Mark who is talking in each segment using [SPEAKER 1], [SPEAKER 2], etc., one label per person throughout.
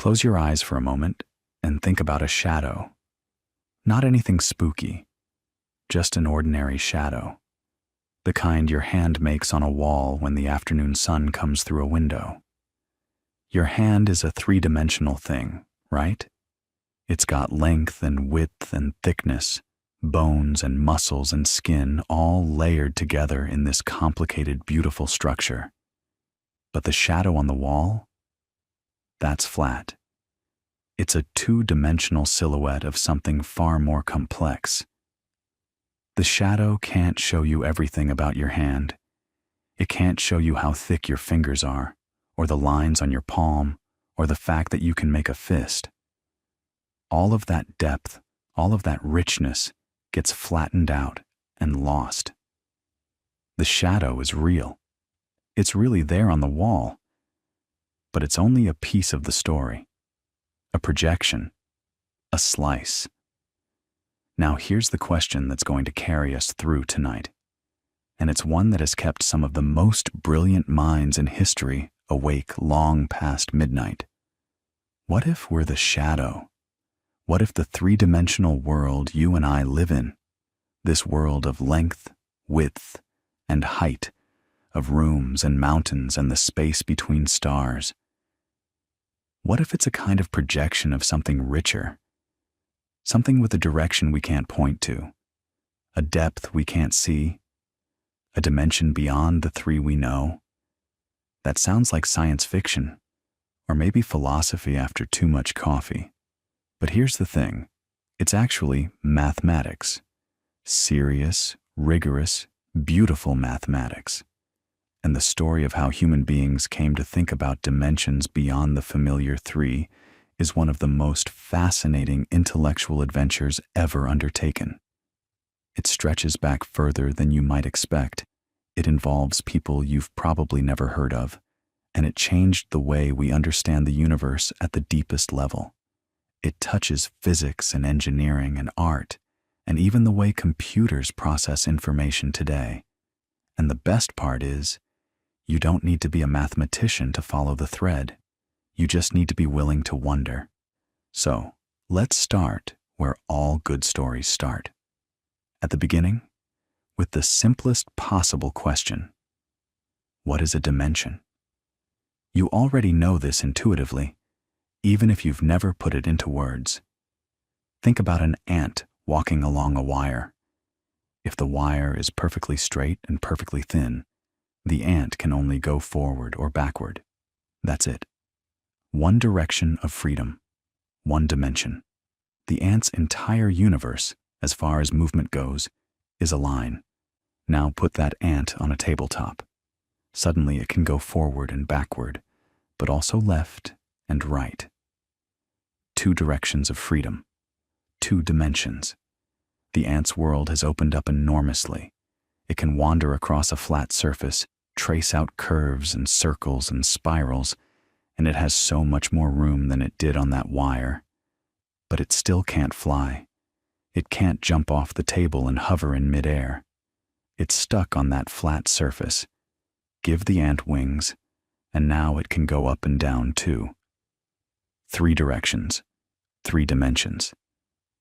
[SPEAKER 1] Close your eyes for a moment and think about a shadow. Not anything spooky, just an ordinary shadow. The kind your hand makes on a wall when the afternoon sun comes through a window. Your hand is a three-dimensional thing, right? It's got length and width and thickness, bones and muscles and skin all layered together in this complicated, beautiful structure. But the shadow on the wall? That's flat. It's a two-dimensional silhouette of something far more complex. The shadow can't show you everything about your hand. It can't show you how thick your fingers are, or the lines on your palm, or the fact that you can make a fist. All of that depth, all of that richness gets flattened out and lost. The shadow is real. It's really there on the wall, but it's only a piece of the story, a projection, a slice. Now here's the question that's going to carry us through tonight, and it's one that has kept some of the most brilliant minds in history awake long past midnight. What if we're the shadow? What if the three-dimensional world you and I live in, this world of length, width, and height, of rooms and mountains and the space between stars, what if it's a kind of projection of something richer? Something with a direction we can't point to, a depth we can't see, a dimension beyond the three we know? That sounds like science fiction, or maybe philosophy after too much coffee. But here's the thing, it's actually mathematics. Serious, rigorous, beautiful mathematics. And the story of how human beings came to think about dimensions beyond the familiar three is one of the most fascinating intellectual adventures ever undertaken. It stretches back further than you might expect. It involves people you've probably never heard of, and it changed the way we understand the universe at the deepest level. It touches physics and engineering and art, and even the way computers process information today. And the best part is, you don't need to be a mathematician to follow the thread. You just need to be willing to wonder. So, let's start where all good stories start. At the beginning, with the simplest possible question. What is a dimension? You already know this intuitively, even if you've never put it into words. Think about an ant walking along a wire. If the wire is perfectly straight and perfectly thin, the ant can only go forward or backward. That's it. One direction of freedom, one dimension. The ant's entire universe, as far as movement goes, is a line. Now put that ant on a tabletop. Suddenly it can go forward and backward, but also left and right. Two directions of freedom, two dimensions. The ant's world has opened up enormously. It can wander across a flat surface, trace out curves and circles and spirals, and it has so much more room than it did on that wire. But it still can't fly. It can't jump off the table and hover in midair. It's stuck on that flat surface. Give the ant wings, and now it can go up and down too. Three directions, three dimensions.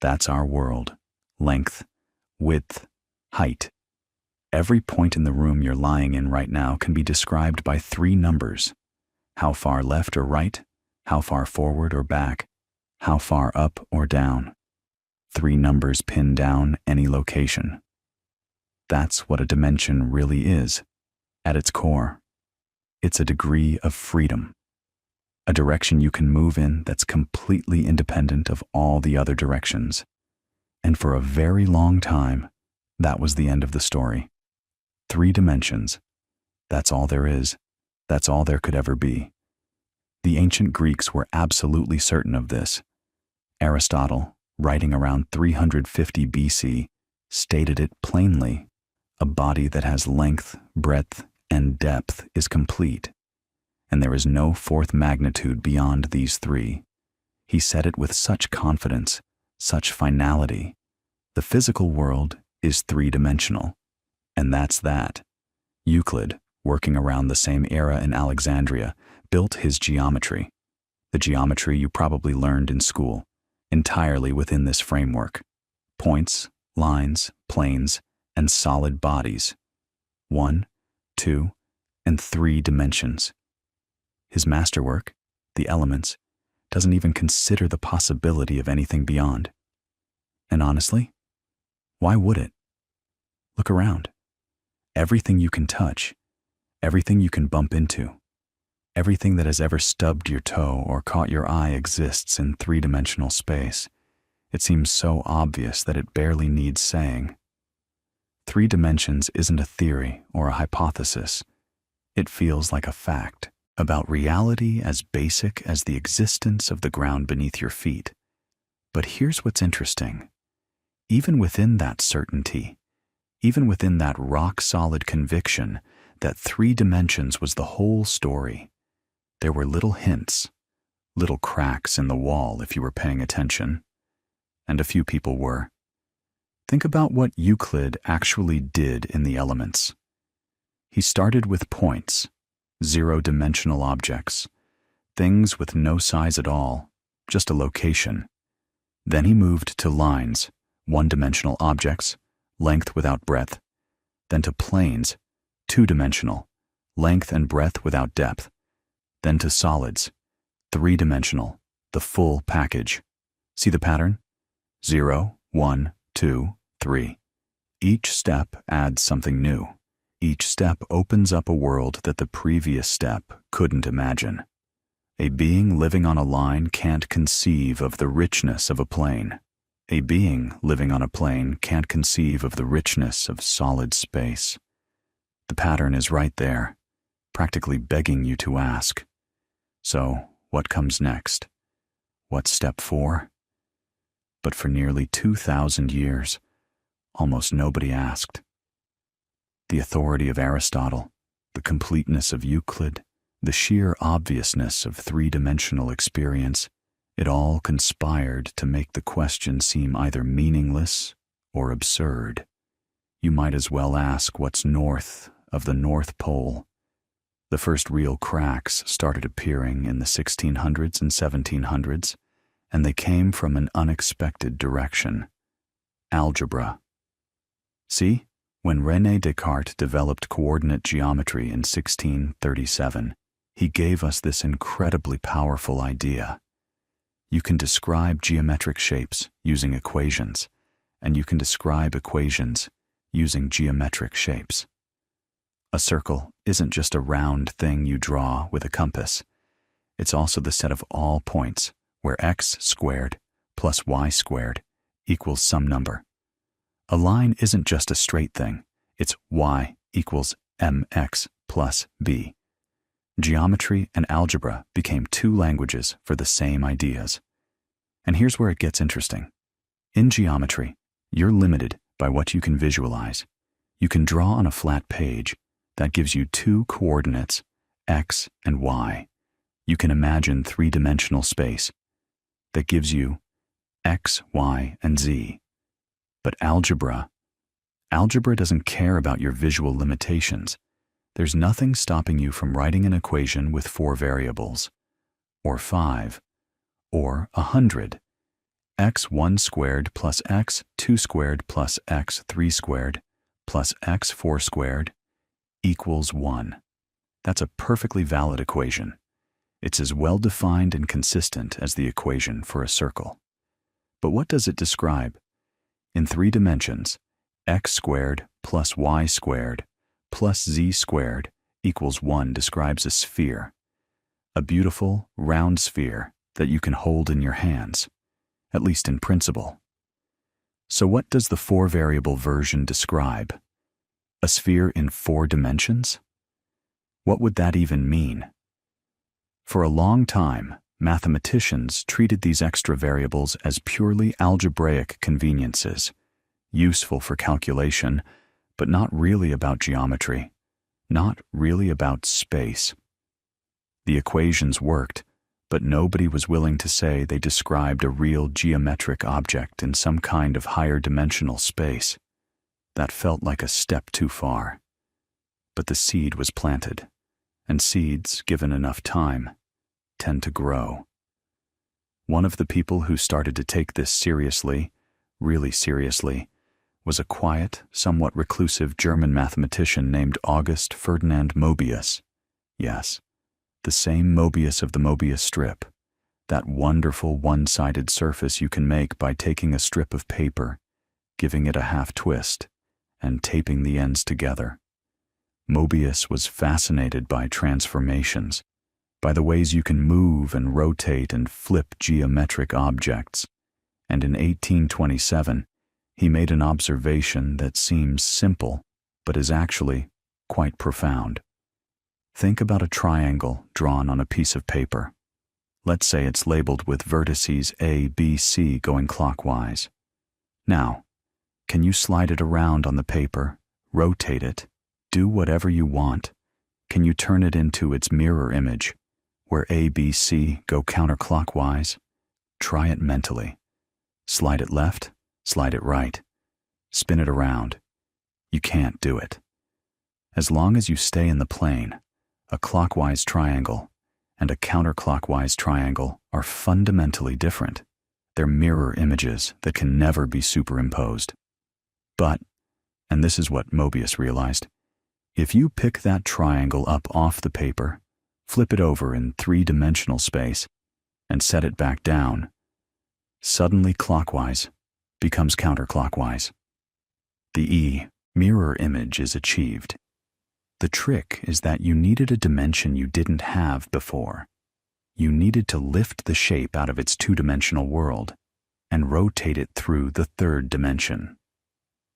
[SPEAKER 1] That's our world. Length, width, height. Every point in the room you're lying in right now can be described by three numbers. How far left or right, how far forward or back, how far up or down. Three numbers pin down any location. That's what a dimension really is, at its core. It's a degree of freedom, a direction you can move in that's completely independent of all the other directions. And for a very long time, that was the end of the story. Three dimensions. That's all there is. That's all there could ever be. The ancient Greeks were absolutely certain of this. Aristotle, writing around 350 BC, stated it plainly. A body that has length, breadth, and depth is complete, and there is no fourth magnitude beyond these three. He said it with such confidence, such finality. The physical world is three-dimensional, and that's that. Euclid, working around the same era in Alexandria, built his geometry. The geometry you probably learned in school, entirely within this framework. Points, lines, planes, and solid bodies. 1, 2, and 3 dimensions. His masterwork, the elements, doesn't even consider the possibility of anything beyond. And honestly, why would it? Look around. Everything you can touch, everything you can bump into, everything that has ever stubbed your toe or caught your eye exists in 3-dimensional space. It seems so obvious that it barely needs saying. 3 dimensions isn't a theory or a hypothesis. It feels like a fact about reality as basic as the existence of the ground beneath your feet. But here's what's interesting. Even within that certainty, even within that rock-solid conviction that 3 dimensions was the whole story, there were little hints, little cracks in the wall if you were paying attention. And a few people were. Think about what Euclid actually did in the elements. He started with points, 0-dimensional objects, things with no size at all, just a location. Then he moved to lines, 1-dimensional objects, length without breadth, then to planes, 2-dimensional, length and breadth without depth, then to solids, 3-dimensional, the full package. See the pattern? 0, 1, 2, 3. Each step adds something new. Each step opens up a world that the previous step couldn't imagine. A being living on a line can't conceive of the richness of a plane. A being living on a plane can't conceive of the richness of solid space. The pattern is right there, practically begging you to ask. So, what comes next? What's step 4? But for nearly 2,000 years, almost nobody asked. The authority of Aristotle, the completeness of Euclid, the sheer obviousness of 3-dimensional experience, it all conspired to make the question seem either meaningless or absurd. You might as well ask what's north of the North Pole. The first real cracks started appearing in the 1600s and 1700s, and they came from an unexpected direction. Algebra. See? When René Descartes developed coordinate geometry in 1637, he gave us this incredibly powerful idea. You can describe geometric shapes using equations, and you can describe equations using geometric shapes. A circle isn't just a round thing you draw with a compass. It's also the set of all points where x squared plus y squared equals some number. A line isn't just a straight thing, it's y equals mx plus b. Geometry and algebra became 2 languages for the same ideas. And here's where it gets interesting. In geometry, you're limited by what you can visualize. You can draw on a flat page. That gives you 2 coordinates, x and y. You can imagine 3-dimensional space. That gives you x, y, and z. But algebra doesn't care about your visual limitations. There's nothing stopping you from writing an equation with 4 variables, or 5, or 100. x1 squared plus x2 squared plus x3 squared plus x4 squared equals 1. That's a perfectly valid equation. It's as well defined and consistent as the equation for a circle. But what does it describe? In 3 dimensions, x squared plus y squared plus z squared equals 1 describes a sphere, a beautiful, round sphere that you can hold in your hands, at least in principle. So what does the 4-variable version describe? A sphere in 4 dimensions? What would that even mean? For a long time, mathematicians treated these extra variables as purely algebraic conveniences, useful for calculation, but not really about geometry, not really about space. The equations worked, but nobody was willing to say they described a real geometric object in some kind of higher dimensional space. That felt like a step too far. But the seed was planted, and seeds, given enough time, tend to grow. One of the people who started to take this seriously, really seriously, was a quiet, somewhat reclusive German mathematician named August Ferdinand Mobius. Yes, the same Mobius of the Mobius strip, that wonderful one-sided surface you can make by taking a strip of paper, giving it a half twist, and taping the ends together. Mobius was fascinated by transformations, by the ways you can move and rotate and flip geometric objects, and in 1827, he made an observation that seems simple, but is actually quite profound. Think about a triangle drawn on a piece of paper. Let's say it's labeled with vertices A, B, C going clockwise. Now, can you slide it around on the paper, rotate it, do whatever you want? Can you turn it into its mirror image, where A, B, C go counterclockwise? Try it mentally. Slide it left, slide it right, spin it around. You can't do it. As long as you stay in the plane, a clockwise triangle and a counterclockwise triangle are fundamentally different. They're mirror images that can never be superimposed. But, and this is what Mobius realized, if you pick that triangle up off the paper, flip it over in three-dimensional space, and set it back down, suddenly clockwise becomes counterclockwise. The E, mirror image, is achieved. The trick is that you needed a dimension you didn't have before. You needed to lift the shape out of its two-dimensional world and rotate it through the third dimension.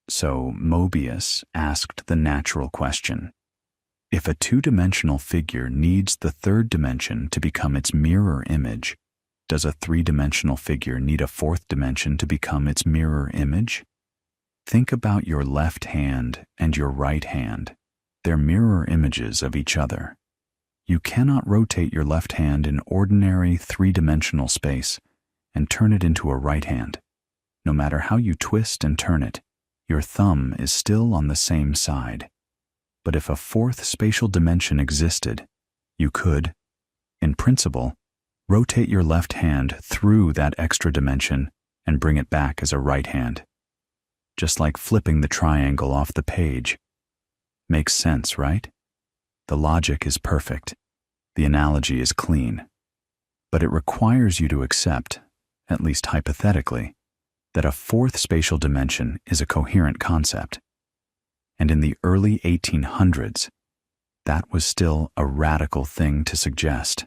[SPEAKER 1] So Mobius asked the natural question: if a two-dimensional figure needs the third dimension to become its mirror image, does a three-dimensional figure need a fourth dimension to become its mirror image? Think about your left hand and your right hand. They're mirror images of each other. You cannot rotate your left hand in ordinary three-dimensional space and turn it into a right hand. No matter how you twist and turn it, your thumb is still on the same side. But if a fourth spatial dimension existed, you could, in principle, rotate your left hand through that extra dimension and bring it back as a right hand. Just like flipping the triangle off the page. Makes sense, right? The logic is perfect. The analogy is clean. But it requires you to accept, at least hypothetically, that a fourth spatial dimension is a coherent concept. And in the early 1800s, that was still a radical thing to suggest.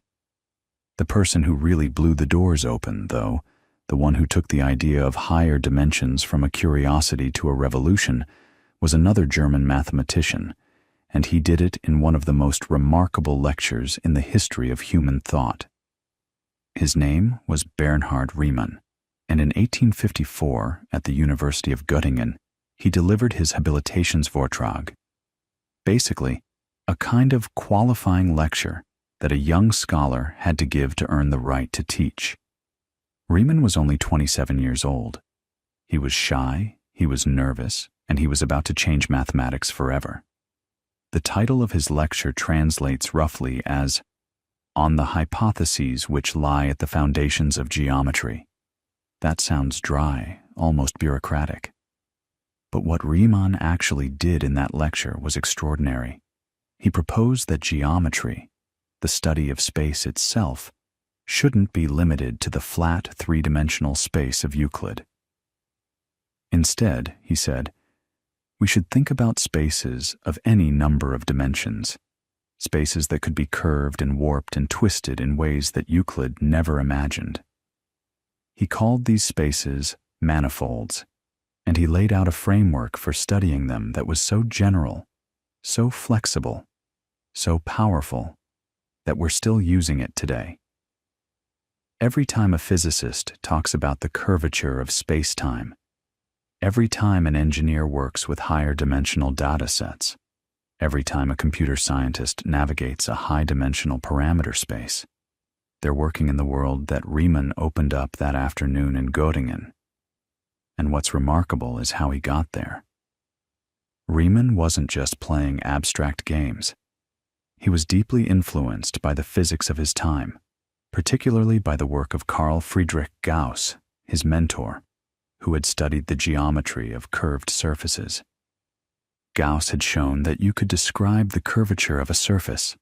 [SPEAKER 1] The person who really blew the doors open, though, the one who took the idea of higher dimensions from a curiosity to a revolution, was another German mathematician, and he did it in one of the most remarkable lectures in the history of human thought. His name was Bernhard Riemann, and in 1854, at the University of Göttingen, he delivered his Habilitationsvortrag. Basically, a kind of qualifying lecture that a young scholar had to give to earn the right to teach. Riemann was only 27 years old. He was shy, he was nervous, and he was about to change mathematics forever. The title of his lecture translates roughly as "On the Hypotheses Which Lie at the Foundations of Geometry." That sounds dry, almost bureaucratic. But what Riemann actually did in that lecture was extraordinary. He proposed that geometry, the study of space itself, shouldn't be limited to the flat three-dimensional space of Euclid. Instead, he said, we should think about spaces of any number of dimensions, spaces that could be curved and warped and twisted in ways that Euclid never imagined. He called these spaces manifolds, and he laid out a framework for studying them that was so general, so flexible, so powerful, that we're still using it today. Every time a physicist talks about the curvature of spacetime, every time an engineer works with higher dimensional data sets, every time a computer scientist navigates a high-dimensional parameter space, they're working in the world that Riemann opened up that afternoon in Göttingen. And what's remarkable is how he got there. Riemann wasn't just playing abstract games. He was deeply influenced by the physics of his time, particularly by the work of Carl Friedrich Gauss, his mentor, who had studied the geometry of curved surfaces. Gauss had shown that you could describe the curvature of a surface,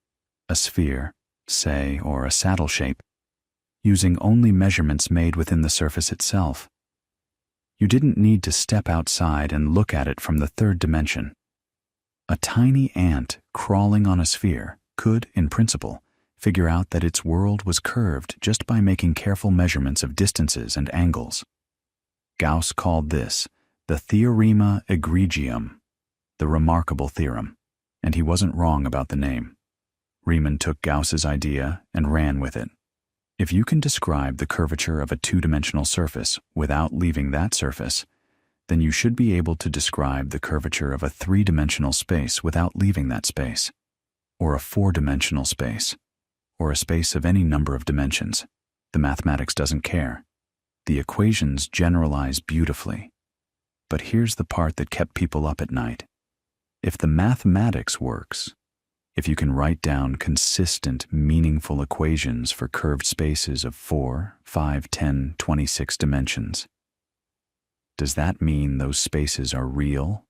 [SPEAKER 1] a sphere, say, or a saddle shape, using only measurements made within the surface itself. You didn't need to step outside and look at it from the third dimension. A tiny ant crawling on a sphere could, in principle, figure out that its world was curved just by making careful measurements of distances and angles. Gauss called this the Theorema Egregium, the remarkable theorem, and he wasn't wrong about the name. Riemann took Gauss's idea and ran with it. If you can describe the curvature of a two-dimensional surface without leaving that surface, then you should be able to describe the curvature of a three-dimensional space without leaving that space, or a four-dimensional space, or a space of any number of dimensions. The mathematics doesn't care. The equations generalize beautifully. But here's the part that kept people up at night. If the mathematics works, if you can write down consistent, meaningful equations for curved spaces of 4, 5, 10, 26 dimensions, does that mean those spaces are real?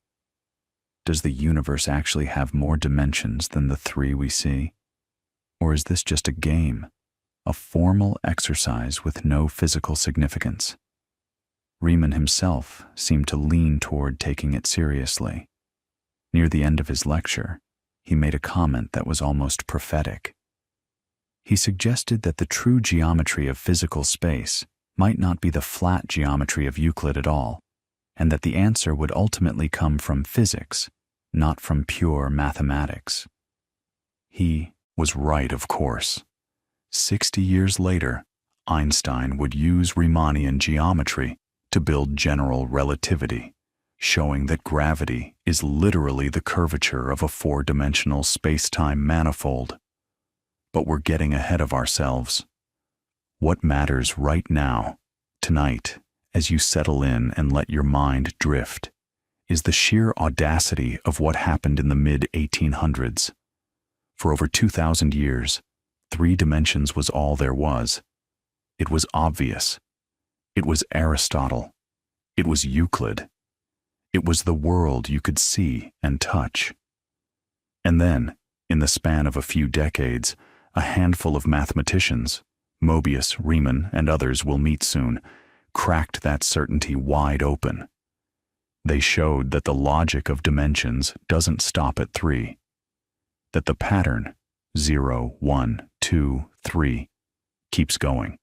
[SPEAKER 1] Does the universe actually have more dimensions than the three we see? Or is this just a game, a formal exercise with no physical significance? Riemann himself seemed to lean toward taking it seriously. Near the end of his lecture, he made a comment that was almost prophetic. He suggested that the true geometry of physical space might not be the flat geometry of Euclid at all, and that the answer would ultimately come from physics, not from pure mathematics. He was right, of course. 60 years later, Einstein would use Riemannian geometry to build general relativity, showing that gravity is literally the curvature of a four-dimensional spacetime manifold. But we're getting ahead of ourselves. What matters right now, tonight, as you settle in and let your mind drift, is the sheer audacity of what happened in the mid-1800s. For over 2,000 years, three dimensions was all there was. It was obvious. It was Aristotle. It was Euclid. It was the world you could see and touch. And then, in the span of a few decades, a handful of mathematicians, Mobius, Riemann, and others we'll meet soon, cracked that certainty wide open. They showed that the logic of dimensions doesn't stop at three, that the pattern 0, 1, 2, 3 keeps going,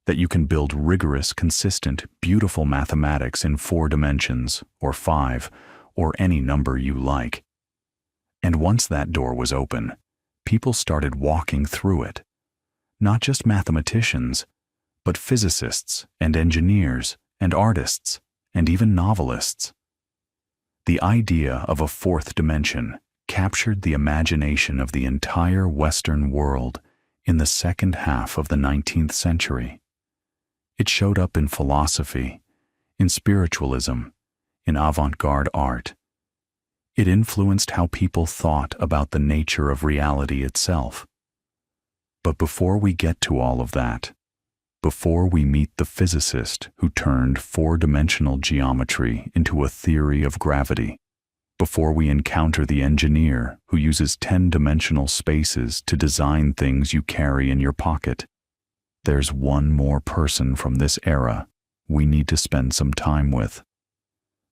[SPEAKER 1] that you can build rigorous, consistent, beautiful mathematics in 4 dimensions, or 5, or any number you like. And once that door was open, people started walking through it. Not just mathematicians, but physicists and engineers and artists and even novelists. The idea of a fourth dimension captured the imagination of the entire Western world in the second half of the 19th century. It showed up in philosophy, in spiritualism, in avant-garde art. It influenced how people thought about the nature of reality itself. But before we get to all of that, before we meet the physicist who turned four-dimensional geometry into a theory of gravity, before we encounter the engineer who uses 10-dimensional spaces to design things you carry in your pocket, there's one more person from this era we need to spend some time with.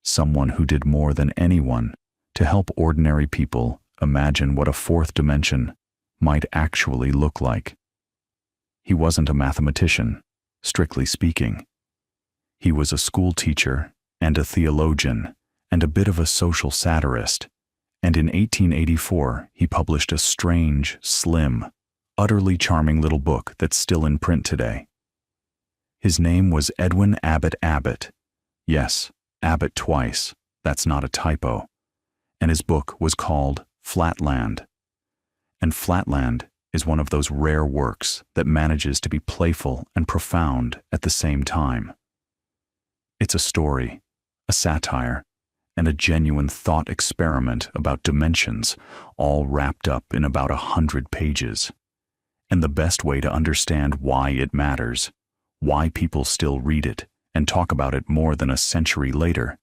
[SPEAKER 1] Someone who did more than anyone to help ordinary people imagine what a fourth dimension might actually look like. He wasn't a mathematician, strictly speaking. He was a school teacher and a theologian and a bit of a social satirist, and in 1884 he published a strange, slim, utterly charming little book that's still in print today. His name was Edwin Abbott Abbott. Yes, Abbott twice, that's not a typo. And his book was called Flatland. And Flatland is one of those rare works that manages to be playful and profound at the same time. It's a story, a satire, and a genuine thought experiment about dimensions, all wrapped up in about 100 pages. And the best way to understand why it matters, why people still read it and talk about it more than a century later,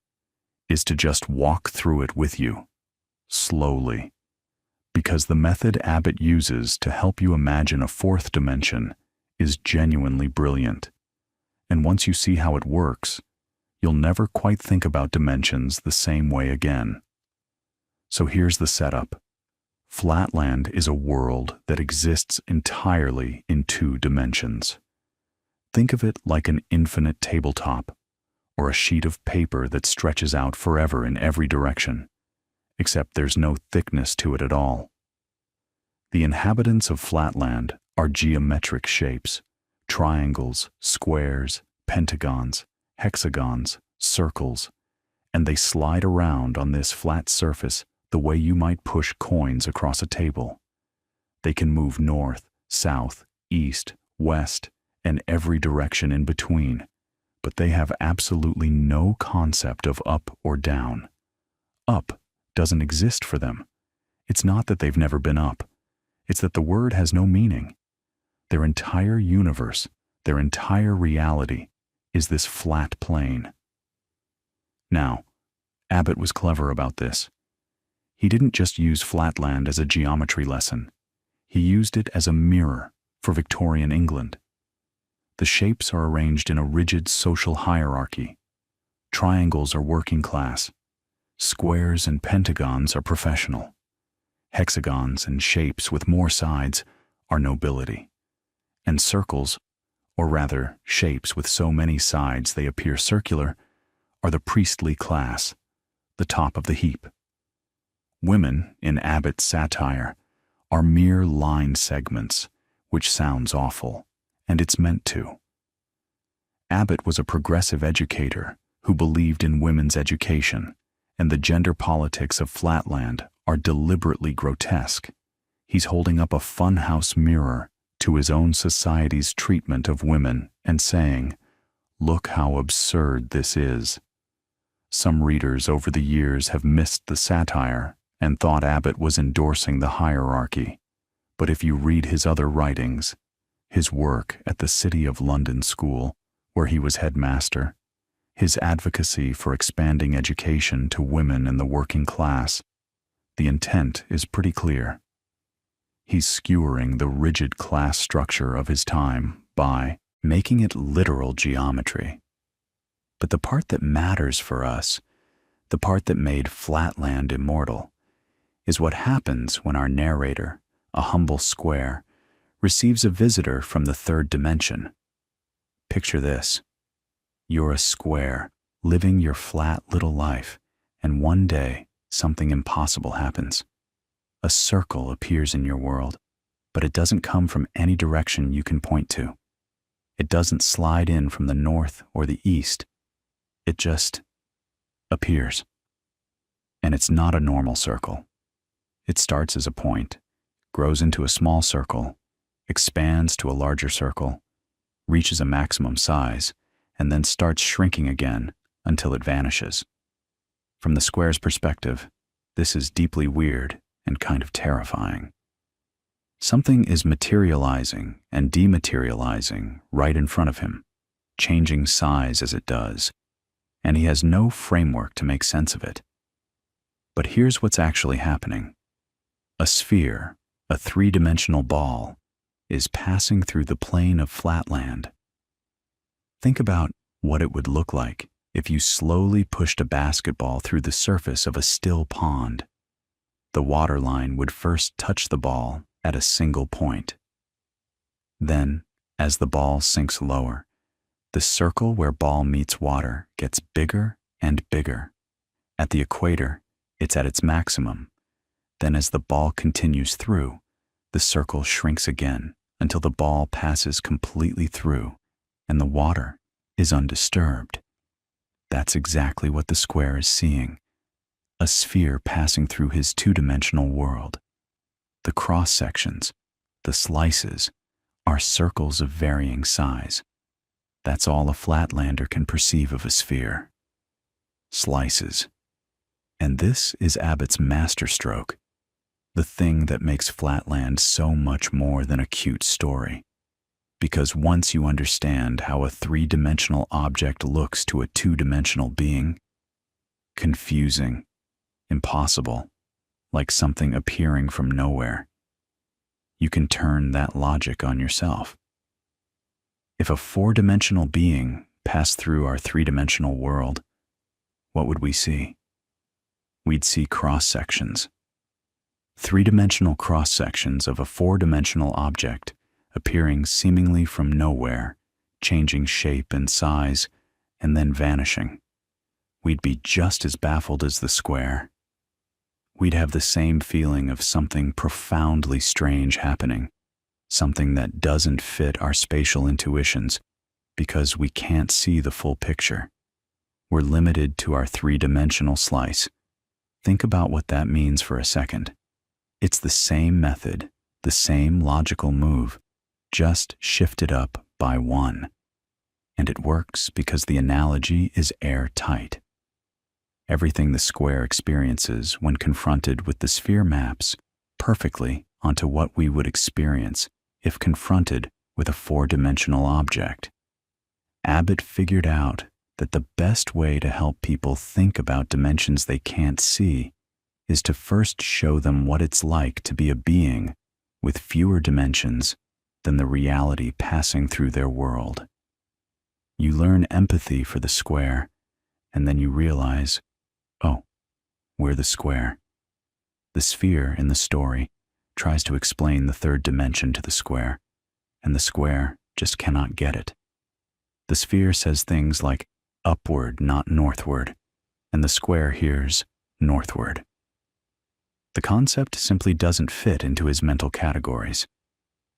[SPEAKER 1] is to just walk through it with you, slowly. Because the method Abbott uses to help you imagine a fourth dimension is genuinely brilliant. And once you see how it works, you'll never quite think about dimensions the same way again. So here's the setup. Flatland is a world that exists entirely in two dimensions. Think of it like an infinite tabletop, or a sheet of paper that stretches out forever in every direction, except there's no thickness to it at all. The inhabitants of Flatland are geometric shapes, triangles, squares, pentagons, hexagons, circles, and they slide around on this flat surface the way you might push coins across a table. They can move north, south, east, west, and every direction in between, but they have absolutely no concept of up or down. Up doesn't exist for them. It's not that they've never been up. It's that the word has no meaning. Their entire universe, their entire reality, is this flat plane. Now, Abbott was clever about this. He didn't just use Flatland as a geometry lesson. He used it as a mirror for Victorian England. The shapes are arranged in a rigid social hierarchy. Triangles are working class. Squares and pentagons are professional. Hexagons and shapes with more sides are nobility. And circles, or rather shapes with so many sides they appear circular, are the priestly class, the top of the heap. Women, in Abbott's satire, are mere line segments, which sounds awful, and it's meant to. Abbott was a progressive educator who believed in women's education, and the gender politics of Flatland are deliberately grotesque. He's holding up a funhouse mirror to his own society's treatment of women and saying, "Look how absurd this is." Some readers over the years have missed the satire and thought Abbott was endorsing the hierarchy. But if you read his other writings, his work at the City of London School, where he was headmaster, his advocacy for expanding education to women and the working class, the intent is pretty clear. He's skewering the rigid class structure of his time by making it literal geometry. But the part that matters for us, the part that made Flatland immortal, is what happens when our narrator, a humble square, receives a visitor from the third dimension. Picture this. You're a square, living your flat little life, and one day something impossible happens. A circle appears in your world, but it doesn't come from any direction you can point to. It doesn't slide in from the north or the east. It just appears. And it's not a normal circle. It starts as a point, grows into a small circle, expands to a larger circle, reaches a maximum size, and then starts shrinking again until it vanishes. From the square's perspective, this is deeply weird and kind of terrifying. Something is materializing and dematerializing right in front of him, changing size as it does, and he has no framework to make sense of it. But here's what's actually happening. A sphere, a three-dimensional ball, is passing through the plane of Flatland. Think about what it would look like if you slowly pushed a basketball through the surface of a still pond. The water line would first touch the ball at a single point. Then, as the ball sinks lower, the circle where ball meets water gets bigger and bigger. At the equator, it's at its maximum. Then as the ball continues through, the circle shrinks again until the ball passes completely through and the water is undisturbed. That's exactly what the square is seeing. A sphere passing through his two-dimensional world. The cross-sections, the slices, are circles of varying size. That's all a Flatlander can perceive of a sphere. Slices. And this is Abbott's masterstroke. The thing that makes Flatland so much more than a cute story. Because once you understand how a three-dimensional object looks to a two-dimensional being, confusing, impossible, like something appearing from nowhere, you can turn that logic on yourself. If a four-dimensional being passed through our three-dimensional world, what would we see? We'd see cross-sections. Three-dimensional cross-sections of a four-dimensional object appearing seemingly from nowhere, changing shape and size, and then vanishing. We'd be just as baffled as the square. We'd have the same feeling of something profoundly strange happening, something that doesn't fit our spatial intuitions because we can't see the full picture. We're limited to our three-dimensional slice. Think about what that means for a second. It's the same method, the same logical move, just shifted up by one. And it works because the analogy is airtight. Everything the square experiences when confronted with the sphere maps perfectly onto what we would experience if confronted with a four-dimensional object. Abbott figured out that the best way to help people think about dimensions they can't see is to first show them what it's like to be a being with fewer dimensions than the reality passing through their world. You learn empathy for the square, and then you realize, oh, we're the square. The sphere in the story tries to explain the third dimension to the square, and the square just cannot get it. The sphere says things like upward, not northward, and the square hears northward. The concept simply doesn't fit into his mental categories.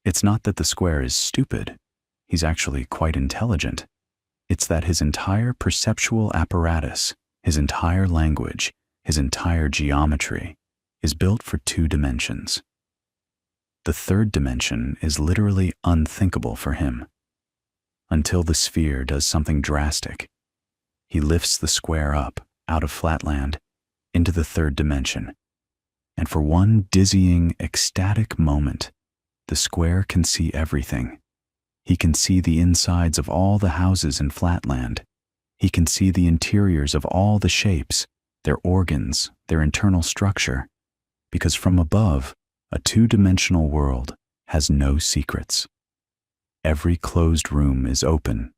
[SPEAKER 1] It's not that the square is stupid. He's actually quite intelligent. It's that his entire perceptual apparatus, his entire language, his entire geometry is built for two dimensions. The third dimension is literally unthinkable for him. Until the sphere does something drastic. He lifts the square up, out of Flatland, into the third dimension. And for one dizzying, ecstatic moment, the square can see everything. He can see the insides of all the houses in Flatland. He can see the interiors of all the shapes, their organs, their internal structure. Because from above, a two-dimensional world has no secrets. Every closed room is open.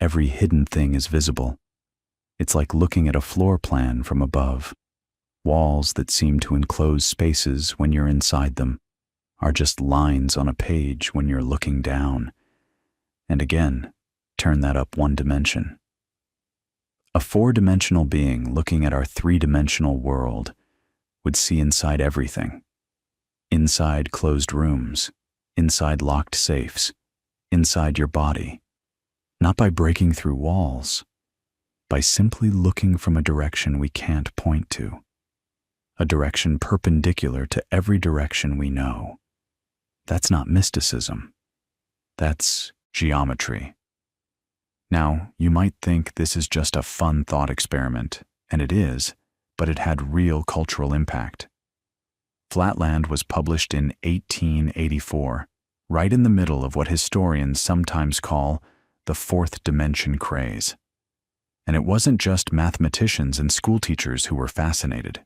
[SPEAKER 1] Every hidden thing is visible. It's like looking at a floor plan from above. Walls that seem to enclose spaces when you're inside them are just lines on a page when you're looking down. And again, turn that up one dimension. A four-dimensional being looking at our three-dimensional world would see inside everything. Inside closed rooms, inside locked safes, inside your body. Not by breaking through walls, by simply looking from a direction we can't point to. A direction perpendicular to every direction we know. That's not mysticism. That's geometry. Now, you might think this is just a fun thought experiment, and it is, but it had real cultural impact. Flatland was published in 1884, right in the middle of what historians sometimes call the fourth dimension craze. And it wasn't just mathematicians and schoolteachers who were fascinated.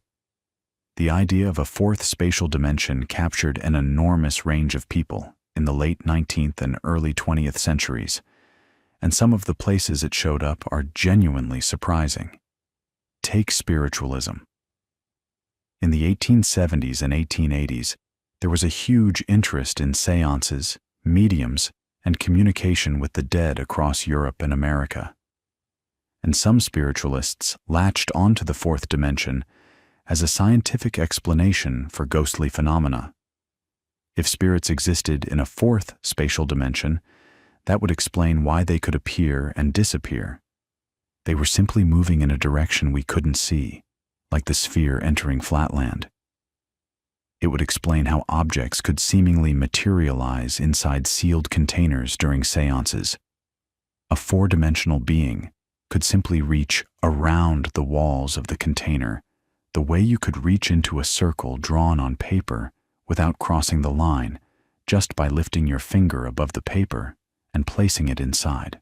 [SPEAKER 1] The idea of a fourth spatial dimension captured an enormous range of people in the late 19th and early 20th centuries, and some of the places it showed up are genuinely surprising. Take spiritualism. In the 1870s and 1880s, there was a huge interest in seances, mediums, and communication with the dead across Europe and America. And some spiritualists latched onto the fourth dimension as a scientific explanation for ghostly phenomena. If spirits existed in a fourth spatial dimension, that would explain why they could appear and disappear. They were simply moving in a direction we couldn't see, like the sphere entering Flatland. It would explain how objects could seemingly materialize inside sealed containers during seances. A four-dimensional being could simply reach around the walls of the container, The way you could reach into a circle drawn on paper without crossing the line, just by lifting your finger above the paper and placing it inside.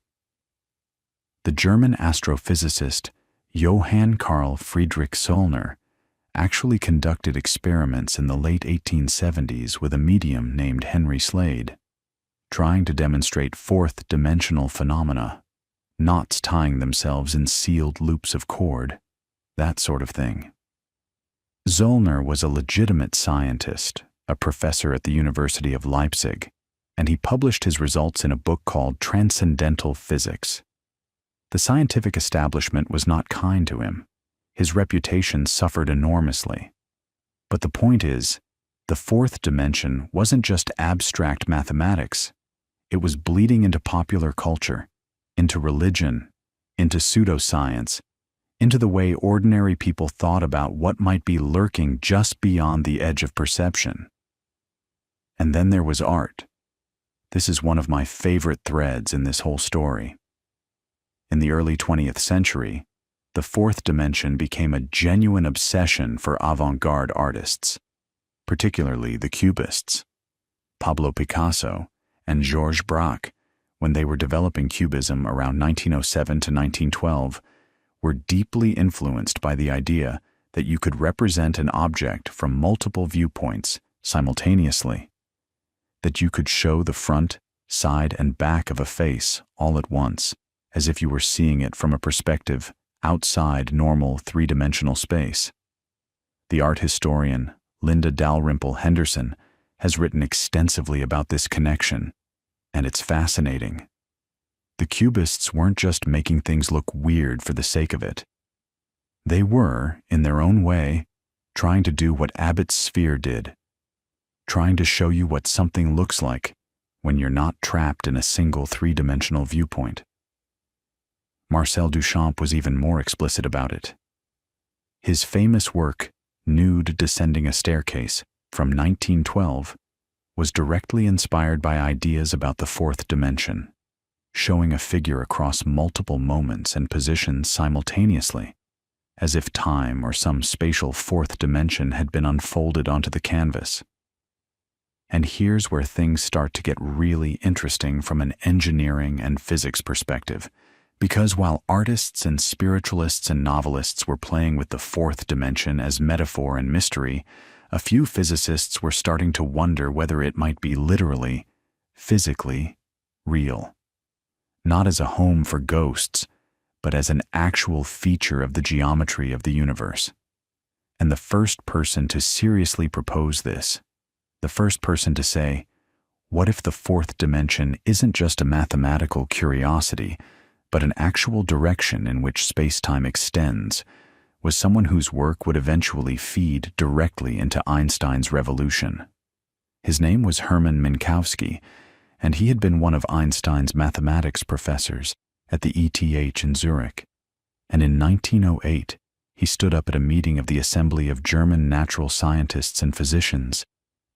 [SPEAKER 1] The German astrophysicist Johann Carl Friedrich Zollner actually conducted experiments in the late 1870s with a medium named Henry Slade, trying to demonstrate fourth-dimensional phenomena, knots tying themselves in sealed loops of cord, that sort of thing. Zollner was a legitimate scientist, a professor at the University of Leipzig, and he published his results in a book called Transcendental Physics. The scientific establishment was not kind to him. His reputation suffered enormously. But the point is, the fourth dimension wasn't just abstract mathematics. It was bleeding into popular culture, into religion, into pseudoscience, into the way ordinary people thought about what might be lurking just beyond the edge of perception. And then there was art. This is one of my favorite threads in this whole story. In the early 20th century, the fourth dimension became a genuine obsession for avant-garde artists, particularly the Cubists. Pablo Picasso and Georges Braque, when they were developing Cubism around 1907 to 1912, were deeply influenced by the idea that you could represent an object from multiple viewpoints simultaneously, that you could show the front, side, and back of a face all at once, as if you were seeing it from a perspective outside normal three-dimensional space. The art historian Linda Dalrymple Henderson has written extensively about this connection, and it's fascinating. The Cubists weren't just making things look weird for the sake of it. They were, in their own way, trying to do what Abbott's sphere did, trying to show you what something looks like when you're not trapped in a single three-dimensional viewpoint. Marcel Duchamp was even more explicit about it. His famous work, Nude Descending a Staircase, from 1912, was directly inspired by ideas about the fourth dimension, showing a figure across multiple moments and positions simultaneously, as if time or some spatial fourth dimension had been unfolded onto the canvas. And here's where things start to get really interesting from an engineering and physics perspective, because while artists and spiritualists and novelists were playing with the fourth dimension as metaphor and mystery, a few physicists were starting to wonder whether it might be literally, physically, real. Not as a home for ghosts, but as an actual feature of the geometry of the universe. And the first person to seriously propose this, the first person to say, what if the fourth dimension isn't just a mathematical curiosity, but an actual direction in which space-time extends, was someone whose work would eventually feed directly into Einstein's revolution. His name was Hermann Minkowski, and he had been one of Einstein's mathematics professors at the ETH in Zurich. And in 1908, he stood up at a meeting of the Assembly of German Natural Scientists and Physicians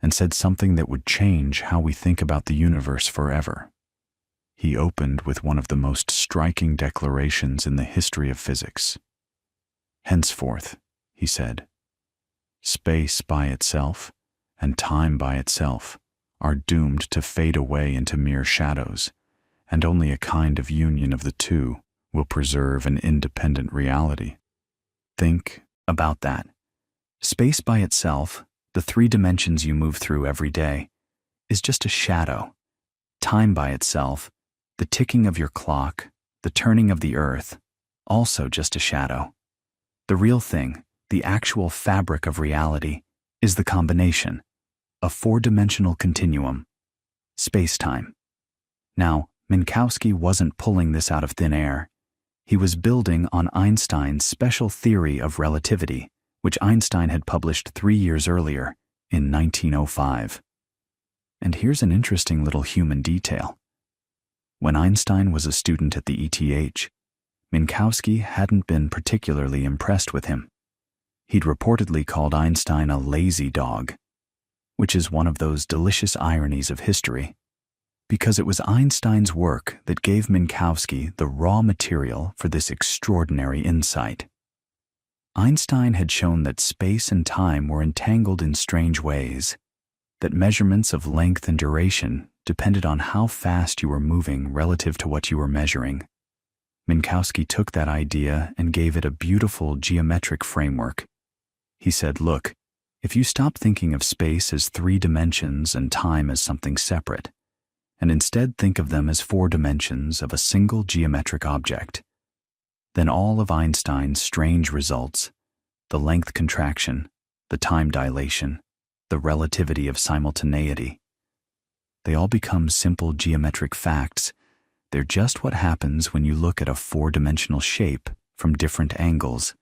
[SPEAKER 1] and said something that would change how we think about the universe forever. He opened with one of the most striking declarations in the history of physics. Henceforth, he said, space by itself and time by itself are doomed to fade away into mere shadows, and only a kind of union of the two will preserve an independent reality. Think about that. Space by itself, the three dimensions you move through every day, is just a shadow. Time by itself, the ticking of your clock, the turning of the earth, also just a shadow. The real thing, the actual fabric of reality, is the combination, a four-dimensional continuum, space-time. Now, Minkowski wasn't pulling this out of thin air. He was building on Einstein's special theory of relativity, which Einstein had published 3 years earlier, in 1905. And here's an interesting little human detail. When Einstein was a student at the ETH, Minkowski hadn't been particularly impressed with him. He'd reportedly called Einstein a lazy dog, which is one of those delicious ironies of history, because it was Einstein's work that gave Minkowski the raw material for this extraordinary insight. Einstein had shown that space and time were entangled in strange ways, that measurements of length and duration depended on how fast you were moving relative to what you were measuring. Minkowski took that idea and gave it a beautiful geometric framework. He said, look, if you stop thinking of space as 3 dimensions and time as something separate, and instead think of them as 4 dimensions of a single geometric object, then all of Einstein's strange results, the length contraction, the time dilation, the relativity of simultaneity, they all become simple geometric facts. They're just what happens when you look at a 4-dimensional shape from different angles,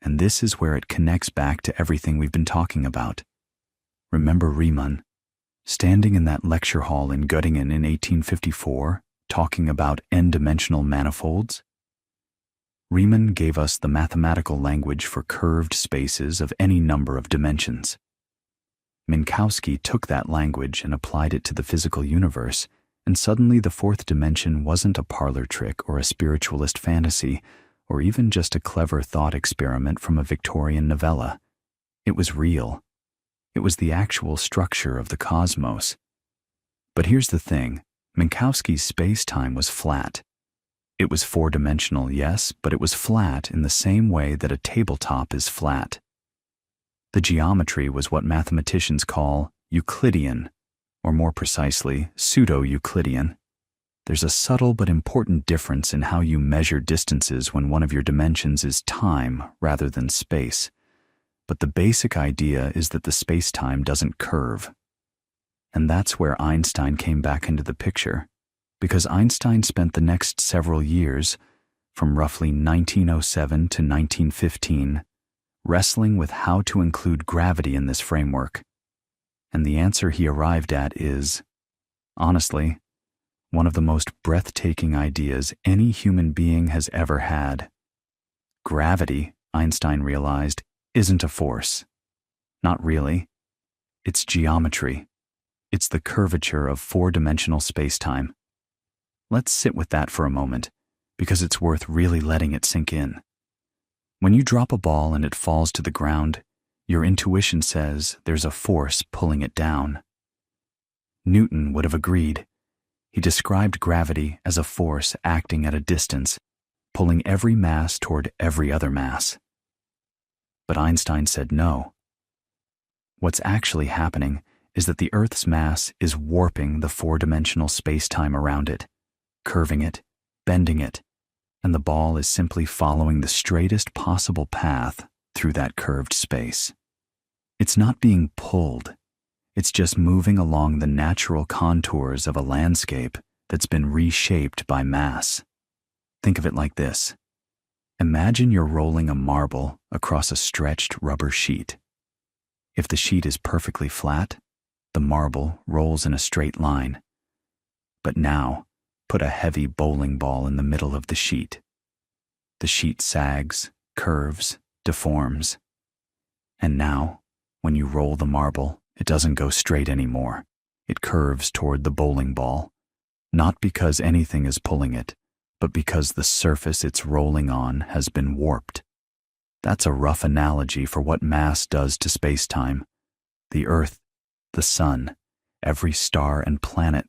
[SPEAKER 1] and this is where it connects back to everything we've been talking about. Remember Riemann, standing in that lecture hall in Göttingen in 1854, talking about n-dimensional manifolds? Riemann gave us the mathematical language for curved spaces of any number of dimensions. Minkowski took that language and applied it to the physical universe, and suddenly the 4th dimension wasn't a parlor trick or a spiritualist fantasy, or even just a clever thought experiment from a Victorian novella. It was real. It was the actual structure of the cosmos. But here's the thing, Minkowski's space-time was flat. It was 4-dimensional, yes, but it was flat in the same way that a tabletop is flat. The geometry was what mathematicians call Euclidean, or more precisely, pseudo-Euclidean. There's a subtle but important difference in how you measure distances when one of your dimensions is time rather than space. But the basic idea is that the space-time doesn't curve. And that's where Einstein came back into the picture, because Einstein spent the next several years, from roughly 1907 to 1915, wrestling with how to include gravity in this framework. And the answer he arrived at is, honestly, one of the most breathtaking ideas any human being has ever had. Gravity, Einstein realized, isn't a force. Not really. It's geometry. It's the curvature of 4-dimensional space-time. Let's sit with that for a moment, because it's worth really letting it sink in. When you drop a ball and it falls to the ground, your intuition says there's a force pulling it down. Newton would have agreed. He described gravity as a force acting at a distance, pulling every mass toward every other mass. But Einstein said no. What's actually happening is that the Earth's mass is warping the 4-dimensional space-time around it, curving it, bending it, and the ball is simply following the straightest possible path through that curved space. It's not being pulled. It's just moving along the natural contours of a landscape that's been reshaped by mass. Think of it like this. Imagine you're rolling a marble across a stretched rubber sheet. If the sheet is perfectly flat, the marble rolls in a straight line. But now, put a heavy bowling ball in the middle of the sheet. The sheet sags, curves, deforms. And now, when you roll the marble, it doesn't go straight anymore. It curves toward the bowling ball, not because anything is pulling it, but because the surface it's rolling on has been warped. That's a rough analogy for what mass does to space-time. The Earth, the Sun, every star and planet,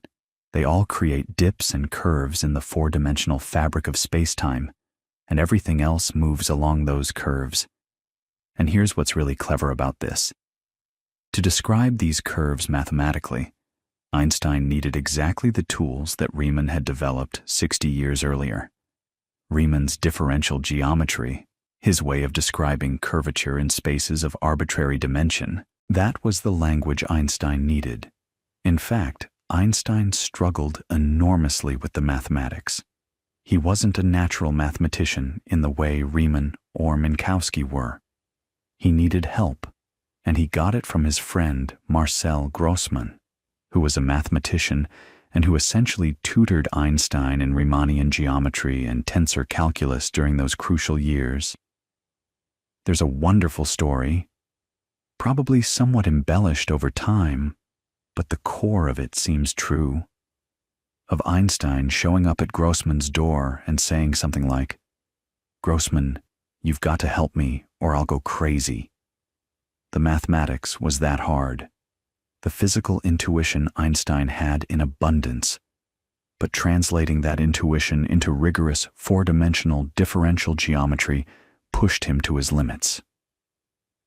[SPEAKER 1] they all create dips and curves in the 4-dimensional fabric of space-time, and everything else moves along those curves. And here's what's really clever about this. To describe these curves mathematically, Einstein needed exactly the tools that Riemann had developed 60 years earlier. Riemann's differential geometry, his way of describing curvature in spaces of arbitrary dimension, that was the language Einstein needed. In fact, Einstein struggled enormously with the mathematics. He wasn't a natural mathematician in the way Riemann or Minkowski were. He needed help, and he got it from his friend Marcel Grossmann, who was a mathematician and who essentially tutored Einstein in Riemannian geometry and tensor calculus during those crucial years. There's a wonderful story, probably somewhat embellished over time, but the core of it seems true, of Einstein showing up at Grossmann's door and saying something like, "Grossmann, you've got to help me or I'll go crazy. The mathematics was that hard. The physical intuition Einstein had in abundance, but translating that intuition into rigorous four-dimensional differential geometry pushed him to his limits.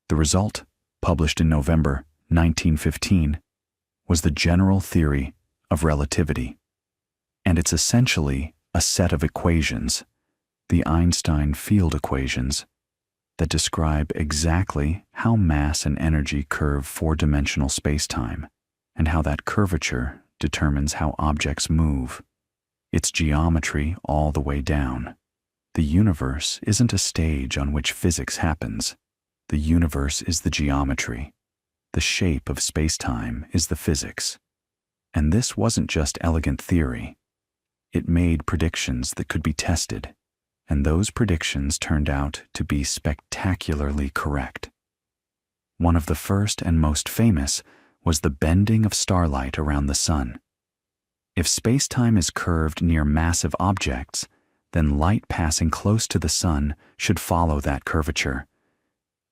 [SPEAKER 1] The result, published in November 1915, was the general theory of relativity. And it's essentially a set of equations, the Einstein field equations, that describe exactly how mass and energy curve four-dimensional spacetime, and how that curvature determines how objects move. It's geometry all the way down. The universe isn't a stage on which physics happens. The universe is the geometry. The shape of spacetime is the physics. And this wasn't just elegant theory. It made predictions that could be tested, and those predictions turned out to be spectacularly correct. One of the first and most famous was the bending of starlight around the sun. If spacetime is curved near massive objects, then light passing close to the sun should follow that curvature.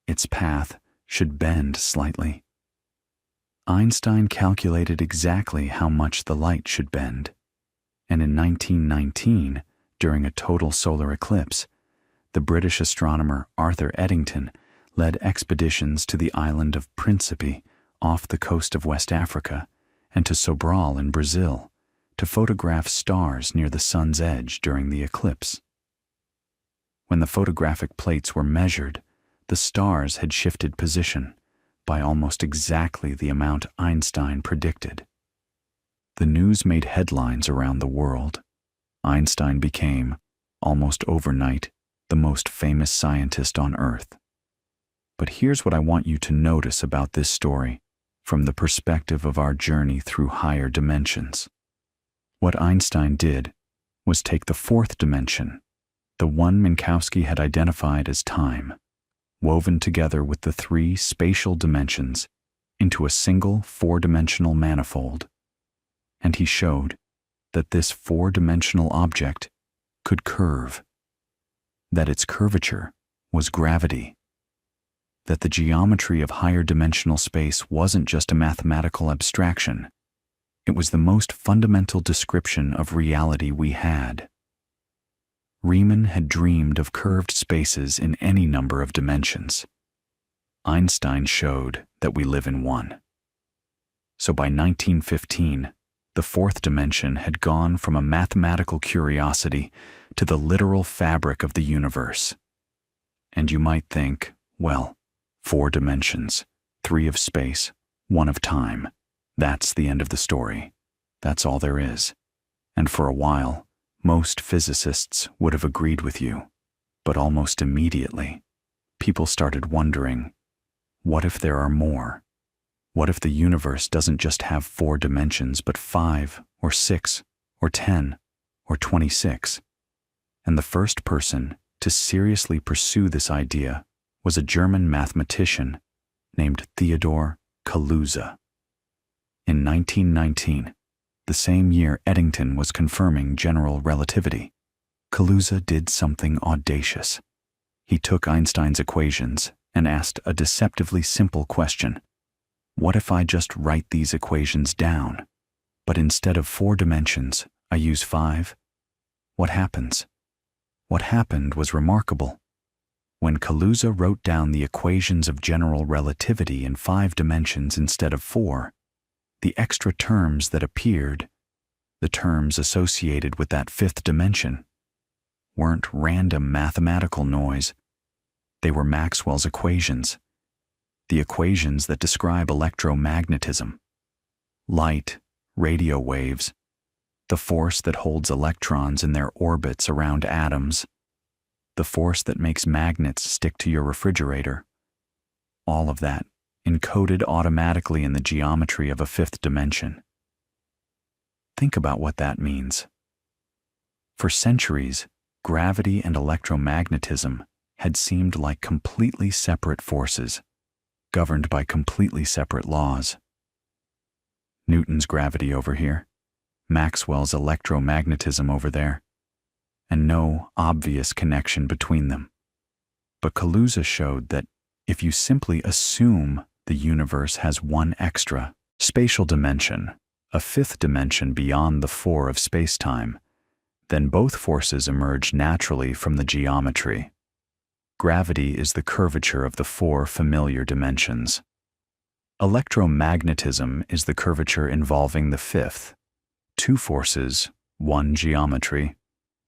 [SPEAKER 1] Its path should bend slightly. Einstein calculated exactly how much the light should bend, and in 1919, during a total solar eclipse, the British astronomer Arthur Eddington led expeditions to the island of Principe off the coast of West Africa and to Sobral in Brazil to photograph stars near the sun's edge during the eclipse. When the photographic plates were measured, the stars had shifted position by almost exactly the amount Einstein predicted. The news made headlines around the world. Einstein became, almost overnight, the most famous scientist on Earth. But here's what I want you to notice about this story from the perspective of our journey through higher dimensions. What Einstein did was take the fourth dimension, the one Minkowski had identified as time, woven together with the three spatial dimensions into a single four-dimensional manifold. And he showed that this four-dimensional object could curve, that its curvature was gravity, that the geometry of higher dimensional space wasn't just a mathematical abstraction. It was the most fundamental description of reality we had. Riemann had dreamed of curved spaces in any number of dimensions. Einstein showed that we live in one. So by 1915, the fourth dimension had gone from a mathematical curiosity to the literal fabric of the universe. And you might think, well, 4 dimensions, 3 of space, 1 of time. That's the end of the story. That's all there is. And for a while, most physicists would have agreed with you. But almost immediately, people started wondering, what if there are more? What if the universe doesn't just have 4 dimensions, but 5, or 6, or 10, or 26? And the first person to seriously pursue this idea was a German mathematician named Theodor Kaluza. In 1919, the same year Eddington was confirming general relativity, Kaluza did something audacious. He took Einstein's equations and asked a deceptively simple question. What if I just write these equations down, but instead of 4 dimensions, I use 5? What happens? What happened was remarkable. When Kaluza wrote down the equations of general relativity in 5 dimensions instead of 4, the extra terms that appeared, the terms associated with that 5th dimension, weren't random mathematical noise. They were Maxwell's equations, the equations that describe electromagnetism, light, radio waves, the force that holds electrons in their orbits around atoms, the force that makes magnets stick to your refrigerator. All of that encoded automatically in the geometry of a 5th dimension. Think about what that means. For centuries, gravity and electromagnetism had seemed like completely separate forces, governed by completely separate laws. Newton's gravity over here, Maxwell's electromagnetism over there, and no obvious connection between them. But Kaluza showed that if you simply assume the universe has one extra spatial dimension, a fifth dimension beyond the four of spacetime, then both forces emerge naturally from the geometry. Gravity is the curvature of the four familiar dimensions. Electromagnetism is the curvature involving the fifth. Two forces, one geometry,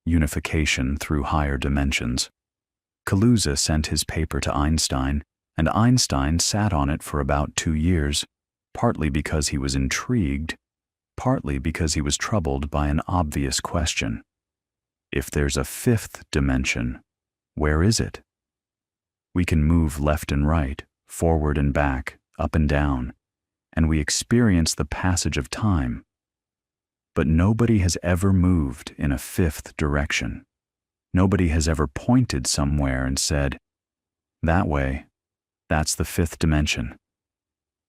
[SPEAKER 1] unification through higher dimensions. Kaluza sent his paper to Einstein, and Einstein sat on it for about 2 years, partly because he was intrigued, partly because he was troubled by an obvious question. If there's a fifth dimension, where is it? We can move left and right, forward and back, up and down, and we experience the passage of time. But nobody has ever moved in a fifth direction. Nobody has ever pointed somewhere and said, that way, that's the fifth dimension.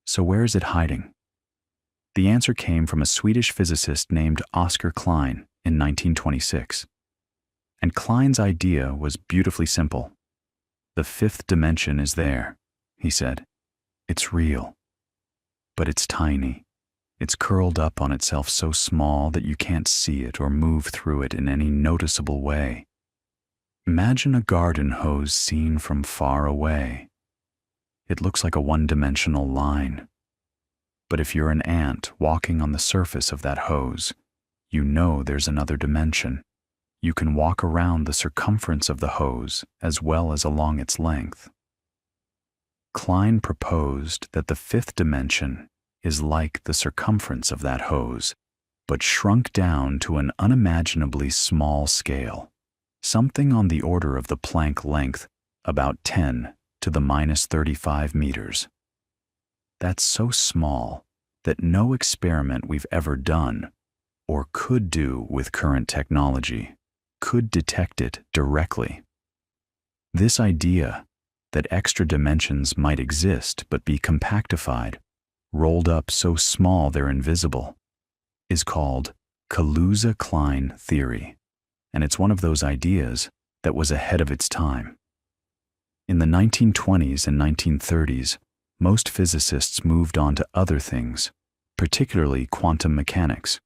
[SPEAKER 1] So where is it hiding? The answer came from a Swedish physicist named Oscar Klein in 1926. And Klein's idea was beautifully simple. The fifth dimension is there, he said. It's real. But it's tiny. It's curled up on itself so small that you can't see it or move through it in any noticeable way. Imagine a garden hose seen from far away. It looks like a one-dimensional line. But if you're an ant walking on the surface of that hose, you know there's another dimension. You can walk around the circumference of the hose as well as along its length. Klein proposed that the fifth dimension is like the circumference of that hose, but shrunk down to an unimaginably small scale, something on the order of the Planck length, about 10 to the minus 35 meters. That's so small that no experiment we've ever done, or could do with current technology, could detect it directly. This idea that extra dimensions might exist but be compactified, rolled up so small they're invisible, is called Kaluza-Klein theory, and it's one of those ideas that was ahead of its time. In the 1920s and 1930s, most physicists moved on to other things, particularly quantum mechanics,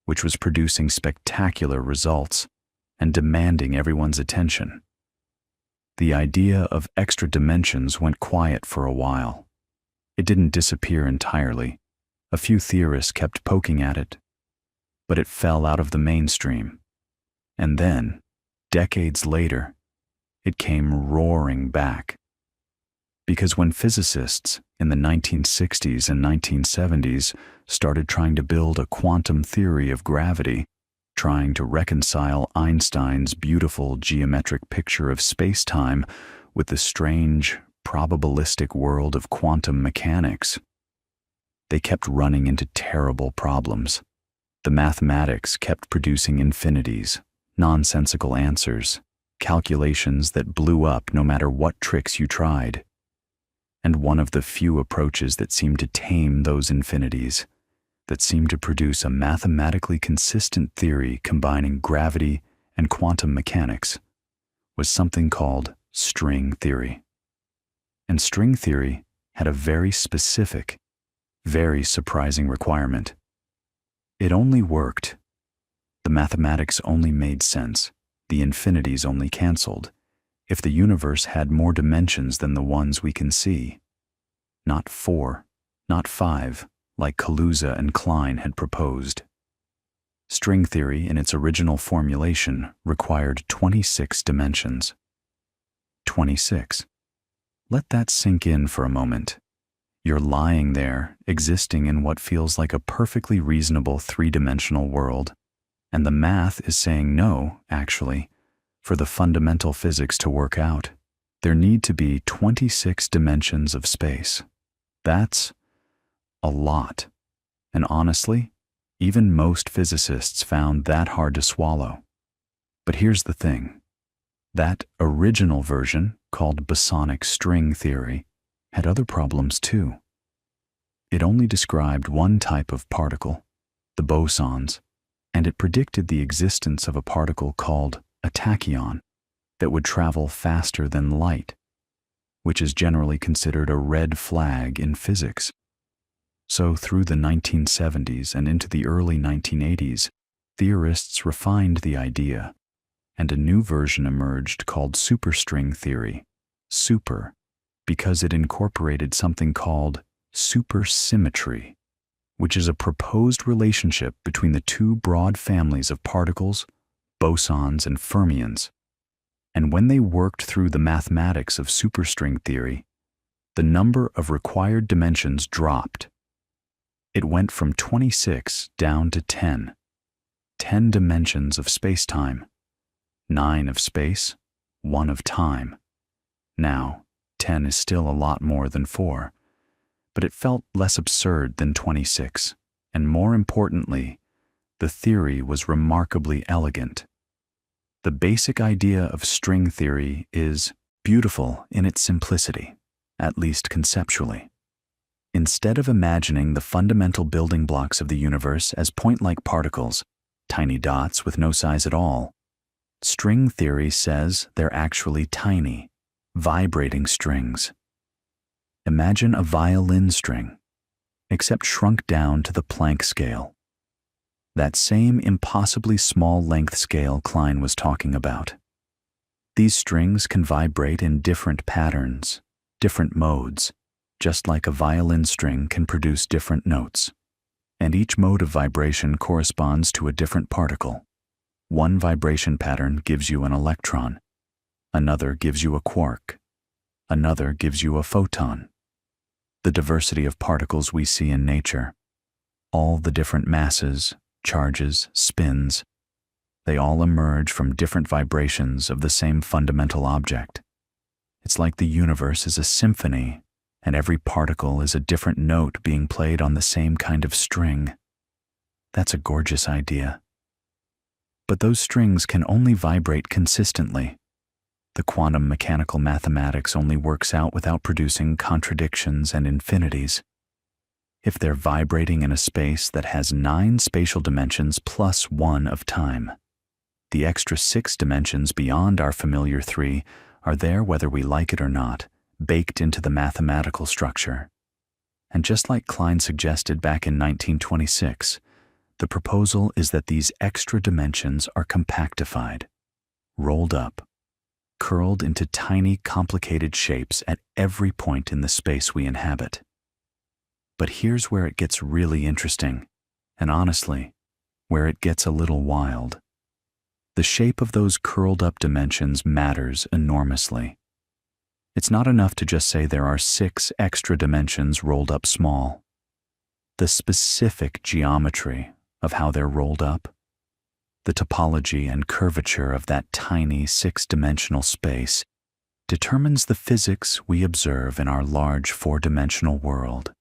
[SPEAKER 1] which was producing spectacular results and demanding everyone's attention. The idea of extra dimensions went quiet for a while. It didn't disappear entirely. A few theorists kept poking at it, but it fell out of the mainstream. And then, decades later, it came roaring back. Because when physicists in the 1960s and 1970s started trying to build a quantum theory of gravity, trying to reconcile Einstein's beautiful geometric picture of space-time with the strange, probabilistic world of quantum mechanics, they kept running into terrible problems. The mathematics kept producing infinities, nonsensical answers, calculations that blew up no matter what tricks you tried. And one of the few approaches that seemed to tame those infinities, that seemed to produce a mathematically consistent theory combining gravity and quantum mechanics, was something called string theory. And string theory had a very specific, very surprising requirement. It only worked. The mathematics only made sense, the infinities only canceled, if the universe had more dimensions than the ones we can see. Not 4, not 5, like Kaluza and Klein had proposed. String theory in its original formulation required 26 dimensions. 26. Let that sink in for a moment. You're lying there, existing in what feels like a perfectly reasonable three-dimensional world, and the math is saying no, actually, for the fundamental physics to work out. There need to be 26 dimensions of space. That's a lot. And honestly, even most physicists found that hard to swallow. But here's the thing. That original version, called bosonic string theory, had other problems too. It only described one type of particle, the bosons, and it predicted the existence of a particle called a tachyon that would travel faster than light which is generally considered a red flag in physics. So through the 1970s and into the early 1980s, theorists refined the idea, and a new version emerged called superstring theory, super, because it incorporated something called supersymmetry, which is a proposed relationship between the two broad families of particles, bosons and fermions. And when they worked through the mathematics of superstring theory, the number of required dimensions dropped. It went from 26 down to 10. 10 dimensions of spacetime, 9 of space, 1 of time. Now, 10 is still a lot more than 4, but it felt less absurd than 26, and more importantly, the theory was remarkably elegant. The basic idea of string theory is beautiful in its simplicity, at least conceptually. Instead of imagining the fundamental building blocks of the universe as point-like particles, tiny dots with no size at all, string theory says they're actually tiny, vibrating strings. Imagine a violin string, except shrunk down to the Planck scale. That same impossibly small length scale Klein was talking about. These strings can vibrate in different patterns, different modes, just like a violin string can produce different notes. And each mode of vibration corresponds to a different particle. One vibration pattern gives you an electron, another gives you a quark, another gives you a photon. The diversity of particles we see in nature, all the different masses, charges, spins, they all emerge from different vibrations of the same fundamental object. It's like the universe is a symphony, and every particle is a different note being played on the same kind of string. That's a gorgeous idea. But those strings can only vibrate consistently. The quantum mechanical mathematics only works out without producing contradictions and infinities. If they're vibrating in a space that has 9 spatial dimensions plus 1 of time, the extra 6 dimensions beyond our familiar 3 are there whether we like it or not, baked into the mathematical structure. And just like Klein suggested back in 1926, the proposal is that these extra dimensions are compactified, rolled up, curled into tiny, complicated shapes at every point in the space we inhabit. But here's where it gets really interesting, and honestly, where it gets a little wild. The shape of those curled-up dimensions matters enormously. It's not enough to just say there are 6 extra dimensions rolled up small. The specific geometry of how they're rolled up, the topology and curvature of that tiny 6-dimensional space, determines the physics we observe in our large 4-dimensional world.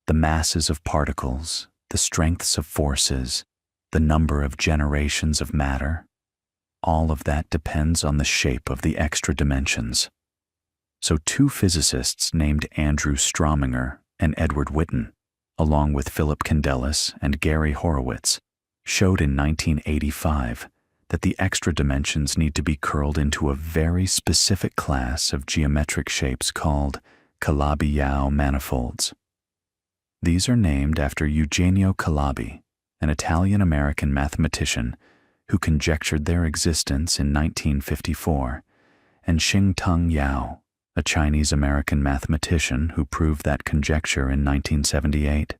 [SPEAKER 1] The masses of particles, the strengths of forces, the number of generations of matter, all of that depends on the shape of the extra dimensions. So 2 physicists named Andrew Strominger and Edward Witten, along with Philip Candelas and Gary Horowitz, showed in 1985 that the extra dimensions need to be curled into a very specific class of geometric shapes called Calabi-Yau manifolds. These are named after Eugenio Calabi, an Italian-American mathematician who conjectured their existence in 1954, and Xing-Tung Yau, a Chinese-American mathematician who proved that conjecture in 1978.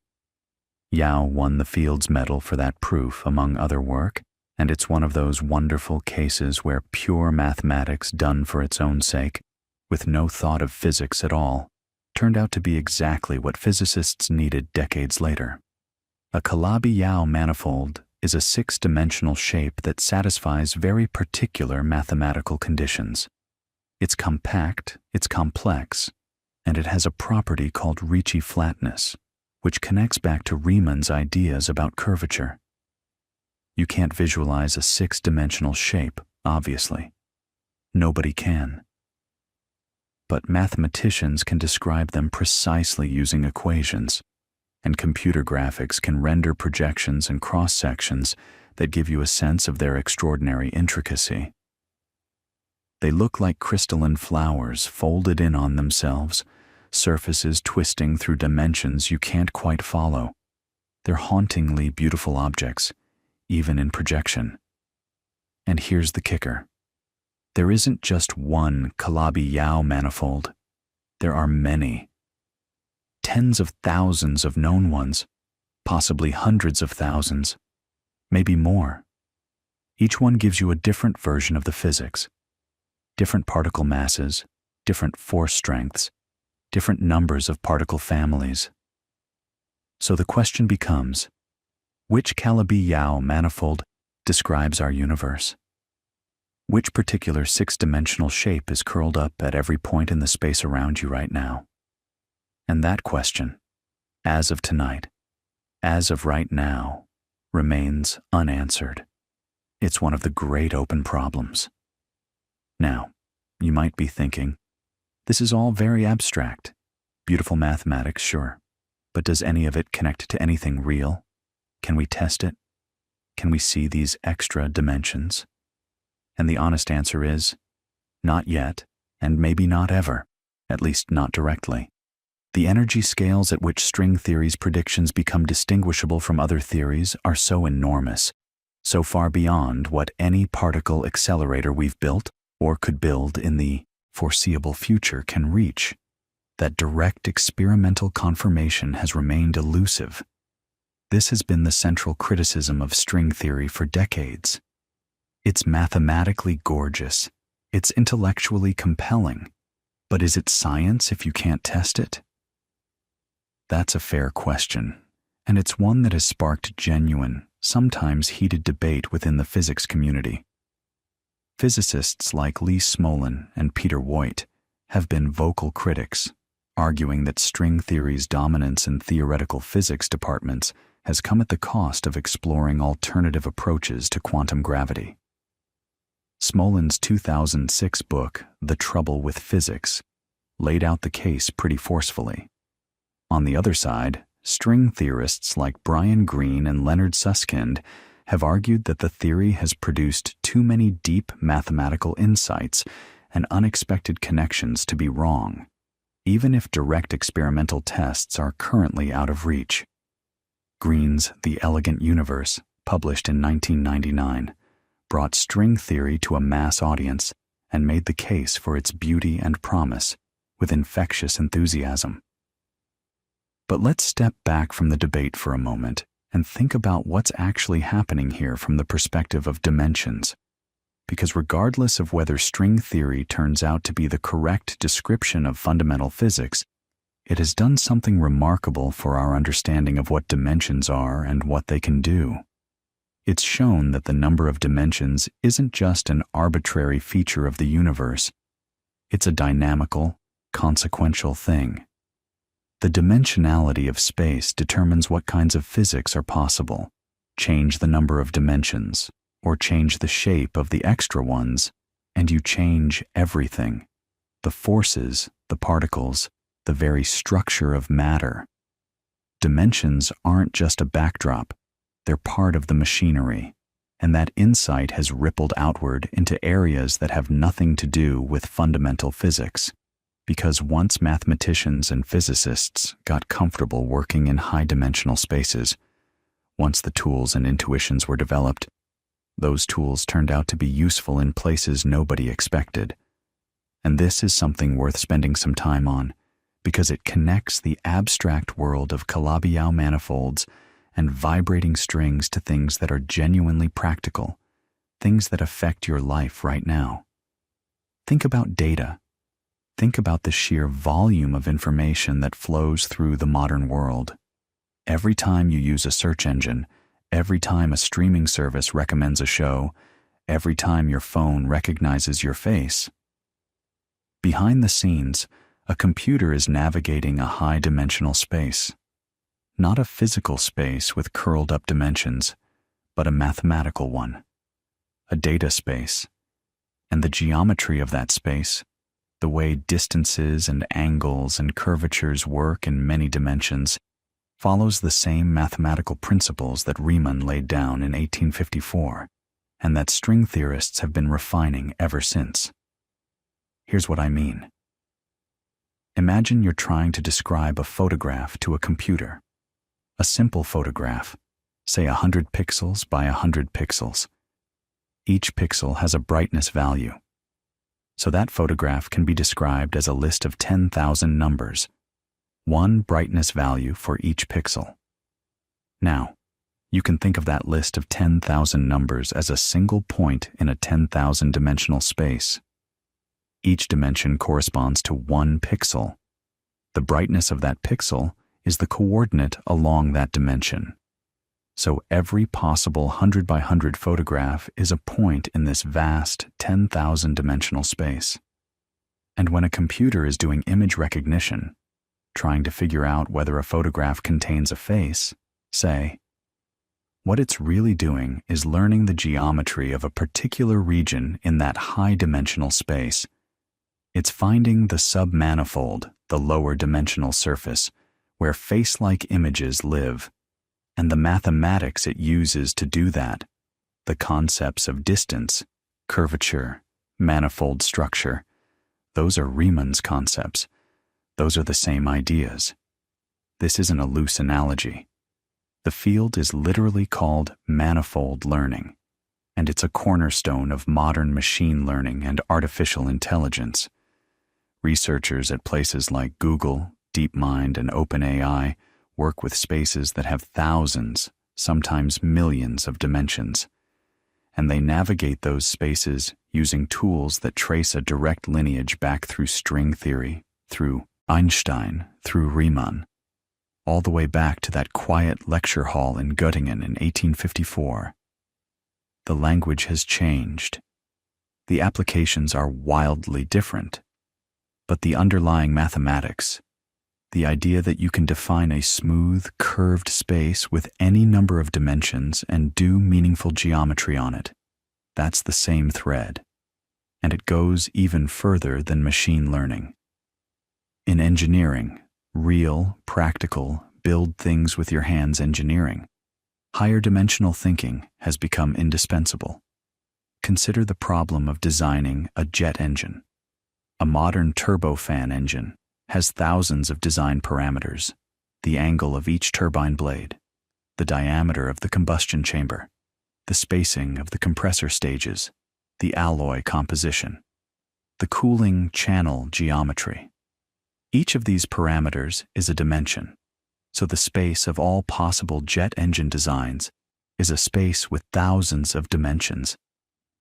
[SPEAKER 1] Yau won the Fields Medal for that proof, among other work, and it's one of those wonderful cases where pure mathematics done for its own sake, with no thought of physics at all, turned out to be exactly what physicists needed decades later. A Calabi-Yau manifold is a 6-dimensional shape that satisfies very particular mathematical conditions. It's compact, it's complex, and it has a property called Ricci flatness, which connects back to Riemann's ideas about curvature. You can't visualize a 6-dimensional shape, obviously. Nobody can. But mathematicians can describe them precisely using equations, and computer graphics can render projections and cross-sections that give you a sense of their extraordinary intricacy. They look like crystalline flowers folded in on themselves, surfaces twisting through dimensions you can't quite follow. They're hauntingly beautiful objects, even in projection. And here's the kicker. There isn't just one Calabi-Yau manifold. There are many. Tens of thousands of known ones, possibly hundreds of thousands, maybe more. Each one gives you a different version of the physics. Different particle masses, different force strengths, different numbers of particle families. So the question becomes, which Calabi-Yau manifold describes our universe? Which particular six-dimensional shape is curled up at every point in the space around you right now? And that question, as of tonight, as of right now, remains unanswered. It's one of the great open problems. Now, you might be thinking, this is all very abstract. Beautiful mathematics, sure. But does any of it connect to anything real? Can we test it? Can we see these extra dimensions? And the honest answer is, not yet, and maybe not ever, at least not directly. The energy scales at which string theory's predictions become distinguishable from other theories are so enormous, so far beyond what any particle accelerator we've built or could build in the foreseeable future can reach, that direct experimental confirmation has remained elusive. This has been the central criticism of string theory for decades. It's mathematically gorgeous, it's intellectually compelling, but is it science if you can't test it? That's a fair question, and it's one that has sparked genuine, sometimes heated debate within the physics community. Physicists like Lee Smolin and Peter Woit have been vocal critics, arguing that string theory's dominance in theoretical physics departments has come at the cost of exploring alternative approaches to quantum gravity. Smolin's 2006 book, The Trouble with Physics, laid out the case pretty forcefully. On the other side, string theorists like Brian Greene and Leonard Susskind have argued that the theory has produced too many deep mathematical insights and unexpected connections to be wrong, even if direct experimental tests are currently out of reach. Greene's The Elegant Universe, published in 1999, brought string theory to a mass audience and made the case for its beauty and promise with infectious enthusiasm. But let's step back from the debate for a moment and think about what's actually happening here from the perspective of dimensions. Because regardless of whether string theory turns out to be the correct description of fundamental physics, it has done something remarkable for our understanding of what dimensions are and what they can do. It's shown that the number of dimensions isn't just an arbitrary feature of the universe. It's a dynamical, consequential thing. The dimensionality of space determines what kinds of physics are possible. Change the number of dimensions, or change the shape of the extra ones, and you change everything. The forces, the particles, the very structure of matter. Dimensions aren't just a backdrop. They're part of the machinery, and that insight has rippled outward into areas that have nothing to do with fundamental physics. Because once mathematicians and physicists got comfortable working in high-dimensional spaces, once the tools and intuitions were developed, those tools turned out to be useful in places nobody expected. And this is something worth spending some time on, because it connects the abstract world of Calabi-Yau manifolds and vibrating strings to things that are genuinely practical, things that affect your life right now. Think about data. Think about the sheer volume of information that flows through the modern world. Every time you use a search engine, every time a streaming service recommends a show, every time your phone recognizes your face. Behind the scenes, a computer is navigating a high-dimensional space. Not a physical space with curled-up dimensions, but a mathematical one. A data space. And the geometry of that space, the way distances and angles and curvatures work in many dimensions, follows the same mathematical principles that Riemann laid down in 1854, and that string theorists have been refining ever since. Here's what I mean. Imagine you're trying to describe a photograph to a computer. A simple photograph, say 100 pixels by 100 pixels. Each pixel has a brightness value. So that photograph can be described as a list of 10,000 numbers, one brightness value for each pixel. Now, you can think of that list of 10,000 numbers as a single point in a 10,000 dimensional space. Each dimension corresponds to one pixel. The brightness of that pixel is the coordinate along that dimension. So every possible 100 by 100 photograph is a point in this vast 10,000 dimensional space. And when a computer is doing image recognition, trying to figure out whether a photograph contains a face, say, what it's really doing is learning the geometry of a particular region in that high-dimensional space. It's finding the submanifold, the lower dimensional surface, where face-like images live, and the mathematics it uses to do that, the concepts of distance, curvature, manifold structure, those are Riemann's concepts. Those are the same ideas. This isn't a loose analogy. The field is literally called manifold learning, and it's a cornerstone of modern machine learning and artificial intelligence. Researchers at places like Google, DeepMind, and OpenAI work with spaces that have thousands, sometimes millions of dimensions, and they navigate those spaces using tools that trace a direct lineage back through string theory, through Einstein, through Riemann, all the way back to that quiet lecture hall in Göttingen in 1854. The language has changed. The applications are wildly different. But the underlying mathematics, the idea that you can define a smooth, curved space with any number of dimensions and do meaningful geometry on it, that's the same thread. And it goes even further than machine learning. In engineering, real, practical, build things with your hands engineering, higher dimensional thinking has become indispensable. Consider the problem of designing a jet engine. A modern turbofan engine has thousands of design parameters: the angle of each turbine blade, the diameter of the combustion chamber, the spacing of the compressor stages, the alloy composition, the cooling channel geometry. Each of these parameters is a dimension, so the space of all possible jet engine designs is a space with thousands of dimensions,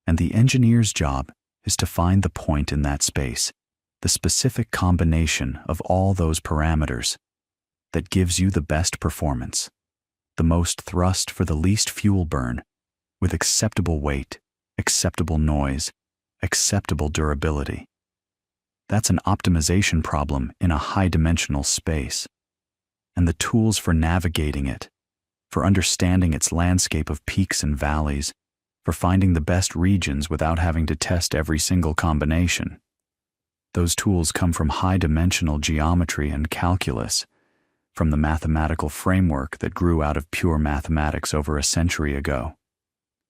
[SPEAKER 1] and the engineer's job is to find the point in that space, the specific combination of all those parameters that gives you the best performance, the most thrust for the least fuel burn, with acceptable weight, acceptable noise, acceptable durability. That's an optimization problem in a high-dimensional space, and the tools for navigating it, for understanding its landscape of peaks and valleys, for finding the best regions without having to test every single combination. Those tools come from high-dimensional geometry and calculus, from the mathematical framework that grew out of pure mathematics over a century ago.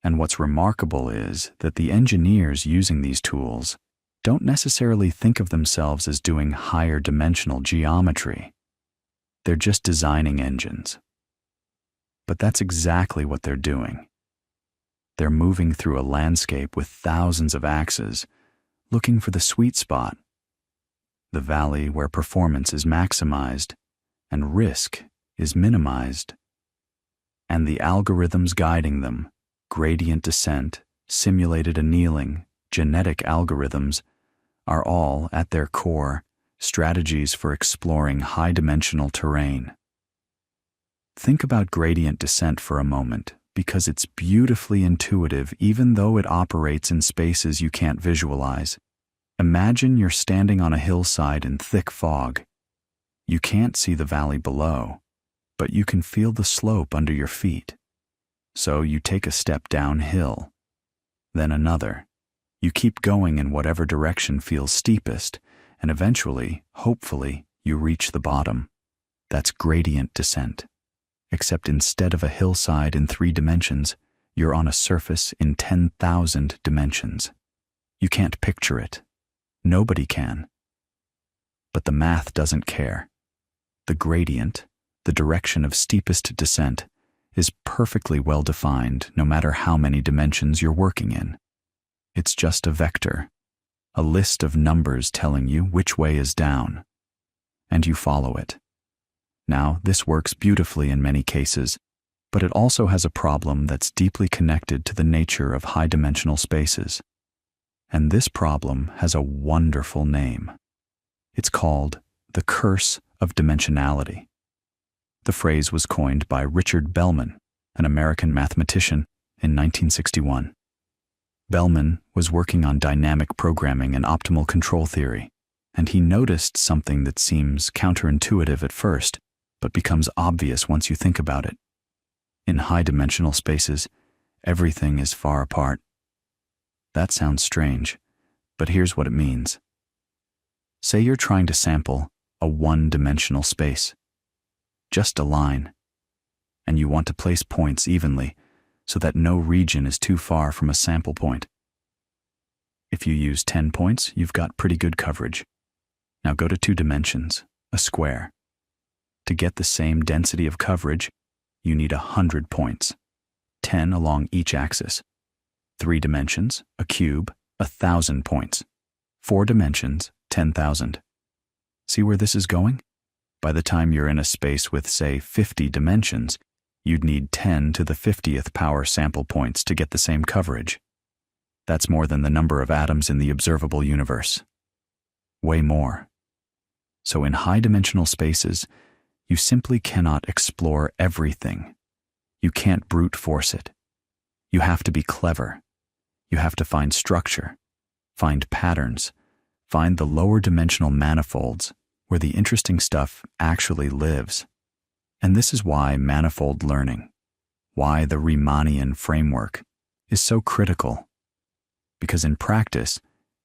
[SPEAKER 1] And what's remarkable is that the engineers using these tools don't necessarily think of themselves as doing higher dimensional geometry. They're just designing engines. But that's exactly what they're doing. They're moving through a landscape with thousands of axes, looking for the sweet spot, the valley where performance is maximized and risk is minimized. And the algorithms guiding them, gradient descent, simulated annealing, genetic algorithms, are all, at their core, strategies for exploring high-dimensional terrain. Think about gradient descent for a moment, because it's beautifully intuitive even though it operates in spaces you can't visualize. Imagine you're standing on a hillside in thick fog. You can't see the valley below, but you can feel the slope under your feet. So you take a step downhill, then another. You keep going in whatever direction feels steepest, and eventually, hopefully, you reach the bottom. That's gradient descent. Except instead of a hillside in 3 dimensions, you're on a surface in 10,000 dimensions. You can't picture it. Nobody can. But the math doesn't care. The gradient, the direction of steepest descent, is perfectly well defined no matter how many dimensions you're working in. It's just a vector, a list of numbers telling you which way is down, and you follow it. Now, this works beautifully in many cases, but it also has a problem that's deeply connected to the nature of high-dimensional spaces. And this problem has a wonderful name. It's called the curse of dimensionality. The phrase was coined by Richard Bellman, an American mathematician, in 1961. Bellman was working on dynamic programming and optimal control theory, and he noticed something that seems counterintuitive at first, but becomes obvious once you think about it. In high-dimensional spaces, everything is far apart. That sounds strange, but here's what it means. Say you're trying to sample a one-dimensional space, just a line, and you want to place points evenly so that no region is too far from a sample point. If you use 10 points, you've got pretty good coverage. Now go to 2 dimensions, a square. To get the same density of coverage, you need 100 points, 10 along each axis. 3 dimensions, a cube, 1,000 points. 4 dimensions, 10,000. See where this is going? By the time you're in a space with, say, 50 dimensions, you'd need 10 to the 50th power sample points to get the same coverage. That's more than the number of atoms in the observable universe. Way more. So in high-dimensional spaces, you simply cannot explore everything. You can't brute force it. You have to be clever. You have to find structure, find patterns, find the lower dimensional manifolds where the interesting stuff actually lives. And this is why manifold learning, why the Riemannian framework, is so critical. Because in practice,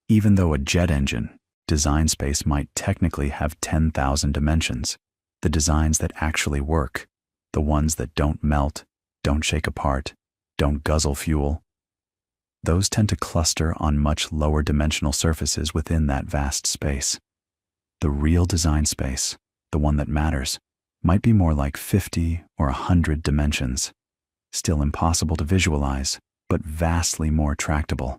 [SPEAKER 1] even though a jet engine design space might technically have 10,000 dimensions, the designs that actually work, the ones that don't melt, don't shake apart, don't guzzle fuel, those tend to cluster on much lower dimensional surfaces within that vast space. The real design space, the one that matters, might be more like 50 or 100 dimensions, still impossible to visualize, but vastly more tractable.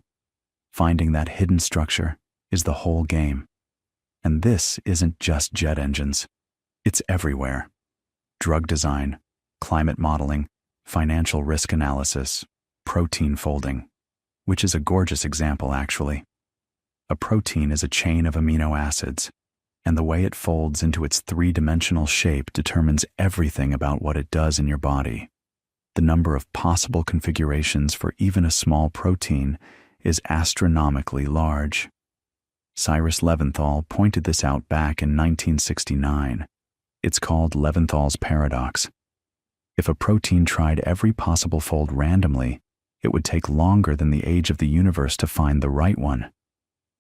[SPEAKER 1] Finding that hidden structure is the whole game. And this isn't just jet engines. It's everywhere. Drug design, climate modeling, financial risk analysis, protein folding, which is a gorgeous example, actually. A protein is a chain of amino acids, and the way it folds into its 3-dimensional shape determines everything about what it does in your body. The number of possible configurations for even a small protein is astronomically large. Cyrus Leventhal pointed this out back in 1969. It's called Leventhal's paradox. If a protein tried every possible fold randomly, it would take longer than the age of the universe to find the right one.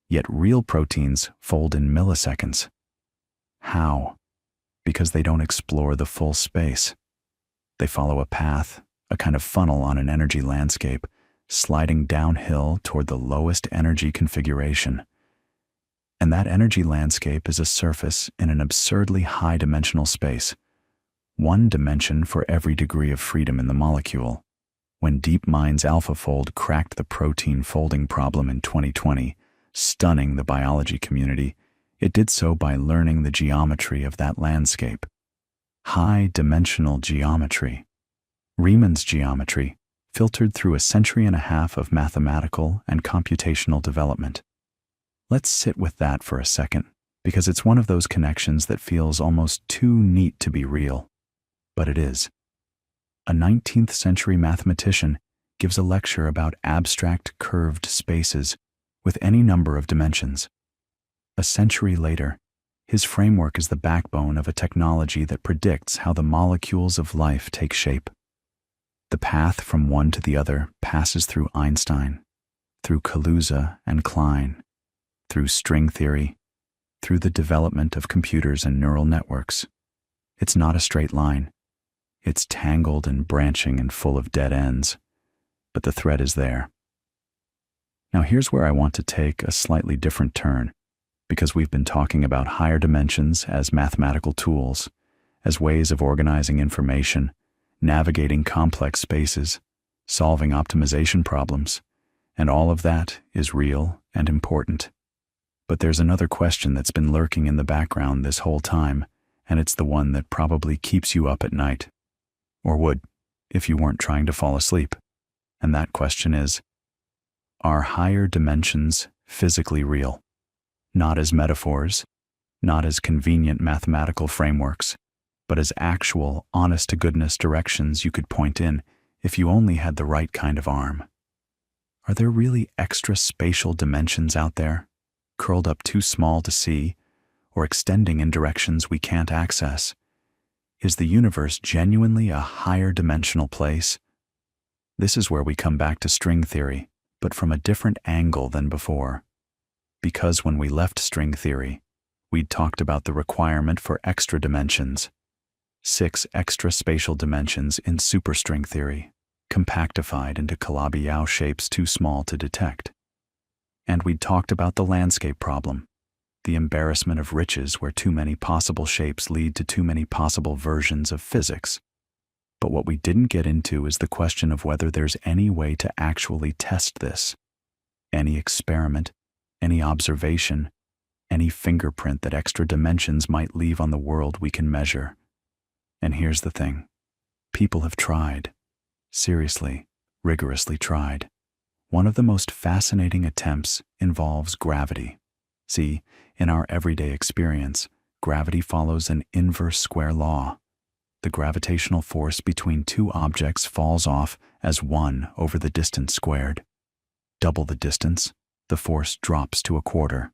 [SPEAKER 1] Yet real proteins fold in milliseconds. How? Because they don't explore the full space. They follow a path, a kind of funnel on an energy landscape, sliding downhill toward the lowest energy configuration. And that energy landscape is a surface in an absurdly high-dimensional space, 1 dimension for every degree of freedom in the molecule. When DeepMind's AlphaFold cracked the protein folding problem in 2020, stunning the biology community, it did so by learning the geometry of that landscape. High-dimensional geometry. Riemann's geometry, filtered through a century and a half of mathematical and computational development. Let's sit with that for a second, because it's one of those connections that feels almost too neat to be real. But it is. A 19th century mathematician gives a lecture about abstract curved spaces with any number of dimensions. A century later, his framework is the backbone of a technology that predicts how the molecules of life take shape. The path from one to the other passes through Einstein, through Kaluza and Klein, through string theory, through the development of computers and neural networks. It's not a straight line. It's tangled and branching and full of dead ends, but the thread is there. Now here's where I want to take a slightly different turn, Because we've been talking about higher dimensions as mathematical tools, as ways of organizing information, navigating complex spaces, solving optimization problems, and all of that is real and important. But there's another question that's been lurking in the background this whole time, and it's the one that probably keeps you up at night, or would if you weren't trying to fall asleep. And that question is, are higher dimensions physically real? Not as metaphors, not as convenient mathematical frameworks, but as actual, honest-to-goodness directions you could point in if you only had the right kind of arm. Are there really extra spatial dimensions out there, curled up too small to see, or extending in directions we can't access? Is the universe genuinely a higher dimensional place? This is where we come back to string theory, but from a different angle than before. Because when we left string theory, we'd talked about the requirement for extra dimensions, 6 extra spatial dimensions in superstring theory, compactified into Calabi-Yau shapes too small to detect. And we'd talked about the landscape problem, the embarrassment of riches where too many possible shapes lead to too many possible versions of physics. But what we didn't get into is the question of whether there's any way to actually test this. Any experiment, any observation, any fingerprint that extra dimensions might leave on the world we can measure. And here's the thing. People have tried. Seriously, rigorously tried. One of the most fascinating attempts involves gravity. See, in our everyday experience, gravity follows an inverse square law. The gravitational force between two objects falls off as 1 over the distance squared. Double the distance, the force drops to 1/4.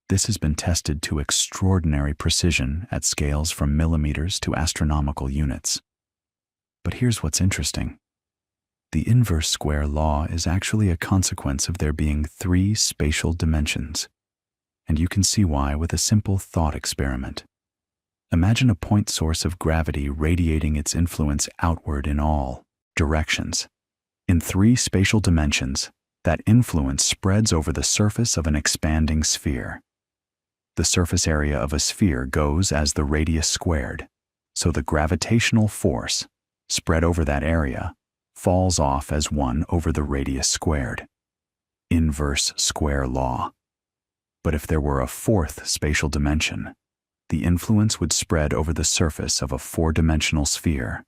[SPEAKER 1] This has been tested to extraordinary precision at scales from millimeters to astronomical units. But here's what's interesting. The inverse square law is actually a consequence of there being 3 spatial dimensions. And you can see why with a simple thought experiment. Imagine a point source of gravity radiating its influence outward in all directions. In 3 spatial dimensions, that influence spreads over the surface of an expanding sphere. The surface area of a sphere goes as the radius squared, so the gravitational force, spread over that area, falls off as 1 over the radius squared. Inverse square law. But if there were a 4th spatial dimension, the influence would spread over the surface of a 4-dimensional sphere,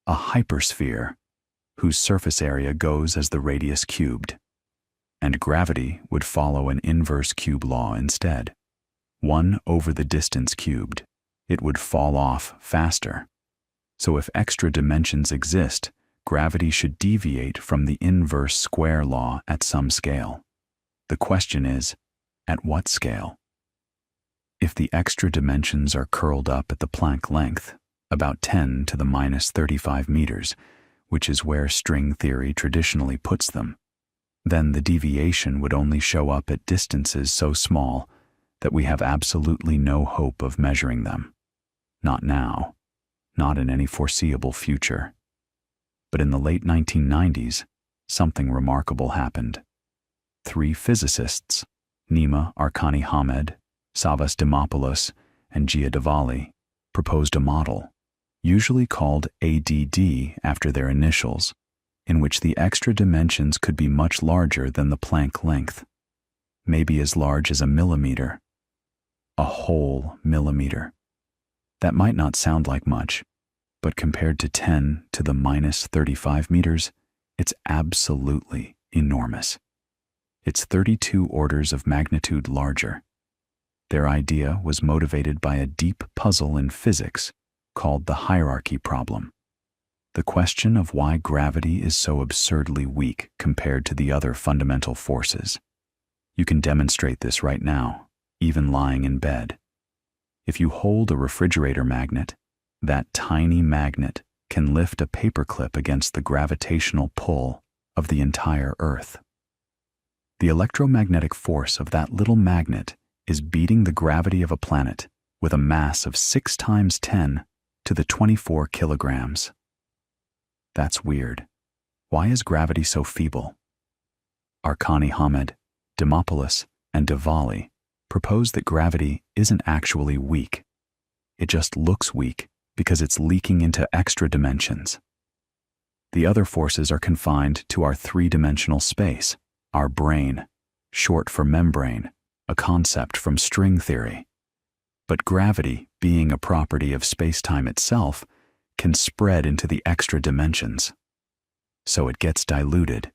[SPEAKER 1] a hypersphere, whose surface area goes as the radius cubed. And gravity would follow an inverse cube law instead. 1 over the distance cubed. It would fall off faster. So if extra dimensions exist, gravity should deviate from the inverse square law at some scale. The question is, at what scale? If the extra dimensions are curled up at the Planck length, about 10 to the minus 35 meters, which is where string theory traditionally puts them, then the deviation would only show up at distances so small that we have absolutely no hope of measuring them. Not now, not in any foreseeable future. But in the late 1990s, something remarkable happened. 3 physicists, Nima Arkani-Hamed, Savas Dimopoulos, and Gia Diwali, proposed a model, usually called ADD after their initials, in which the extra dimensions could be much larger than the Planck length, maybe as large as a millimeter. A whole millimeter. That might not sound like much, but compared to 10 to the minus 35 meters, it's absolutely enormous. It's 32 orders of magnitude larger. Their idea was motivated by a deep puzzle in physics called the hierarchy problem. The question of why gravity is so absurdly weak compared to the other fundamental forces. You can demonstrate this right now, even lying in bed. If you hold a refrigerator magnet, that tiny magnet can lift a paperclip against the gravitational pull of the entire Earth. The electromagnetic force of that little magnet is beating the gravity of a planet with a mass of 6 times 10 to the 24 kilograms. That's weird. Why is gravity so feeble? Arkani-Hamed, Dimopoulos, and Diwali propose that gravity isn't actually weak. It just looks weak because it's leaking into extra dimensions. The other forces are confined to our three-dimensional space, our brain, short for membrane, a concept from string theory. But gravity, being a property of spacetime itself, can spread into the extra dimensions. So it gets diluted.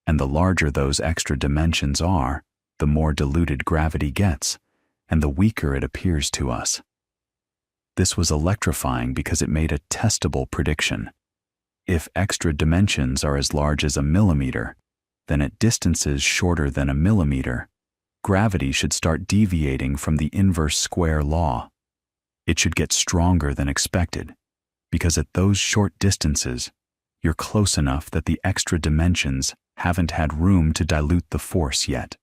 [SPEAKER 1] And the larger those extra dimensions are, the more diluted gravity gets, and the weaker it appears to us. This was electrifying because it made a testable prediction. If extra dimensions are as large as a millimeter, then at distances shorter than a millimeter, gravity should start deviating from the inverse square law. It should get stronger than expected, because at those short distances, you're close enough that the extra dimensions haven't had room to dilute the force yet.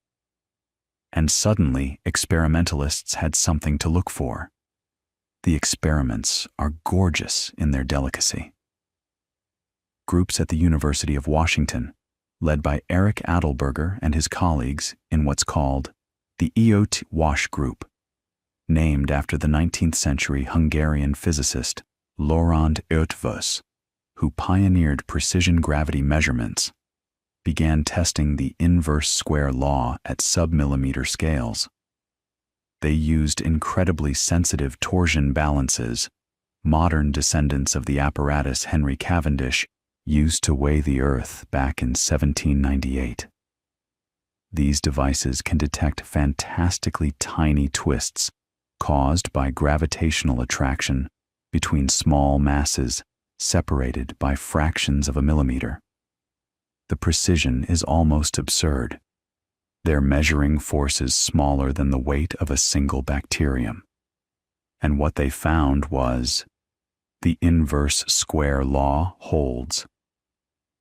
[SPEAKER 1] And suddenly, experimentalists had something to look for. The experiments are gorgeous in their delicacy. Groups at the University of Washington, led by Eric Adelberger and his colleagues in what's called the EOT Wash Group, named after the 19th century Hungarian physicist Laurent Eötvös, who pioneered precision gravity measurements, began testing the inverse square law at submillimeter scales. They used incredibly sensitive torsion balances, modern descendants of the apparatus Henry Cavendish used to weigh the Earth back in 1798. These devices can detect fantastically tiny twists caused by gravitational attraction between small masses separated by fractions of a millimeter. The precision is almost absurd. They're measuring forces smaller than the weight of a single bacterium. And what they found was the inverse square law holds.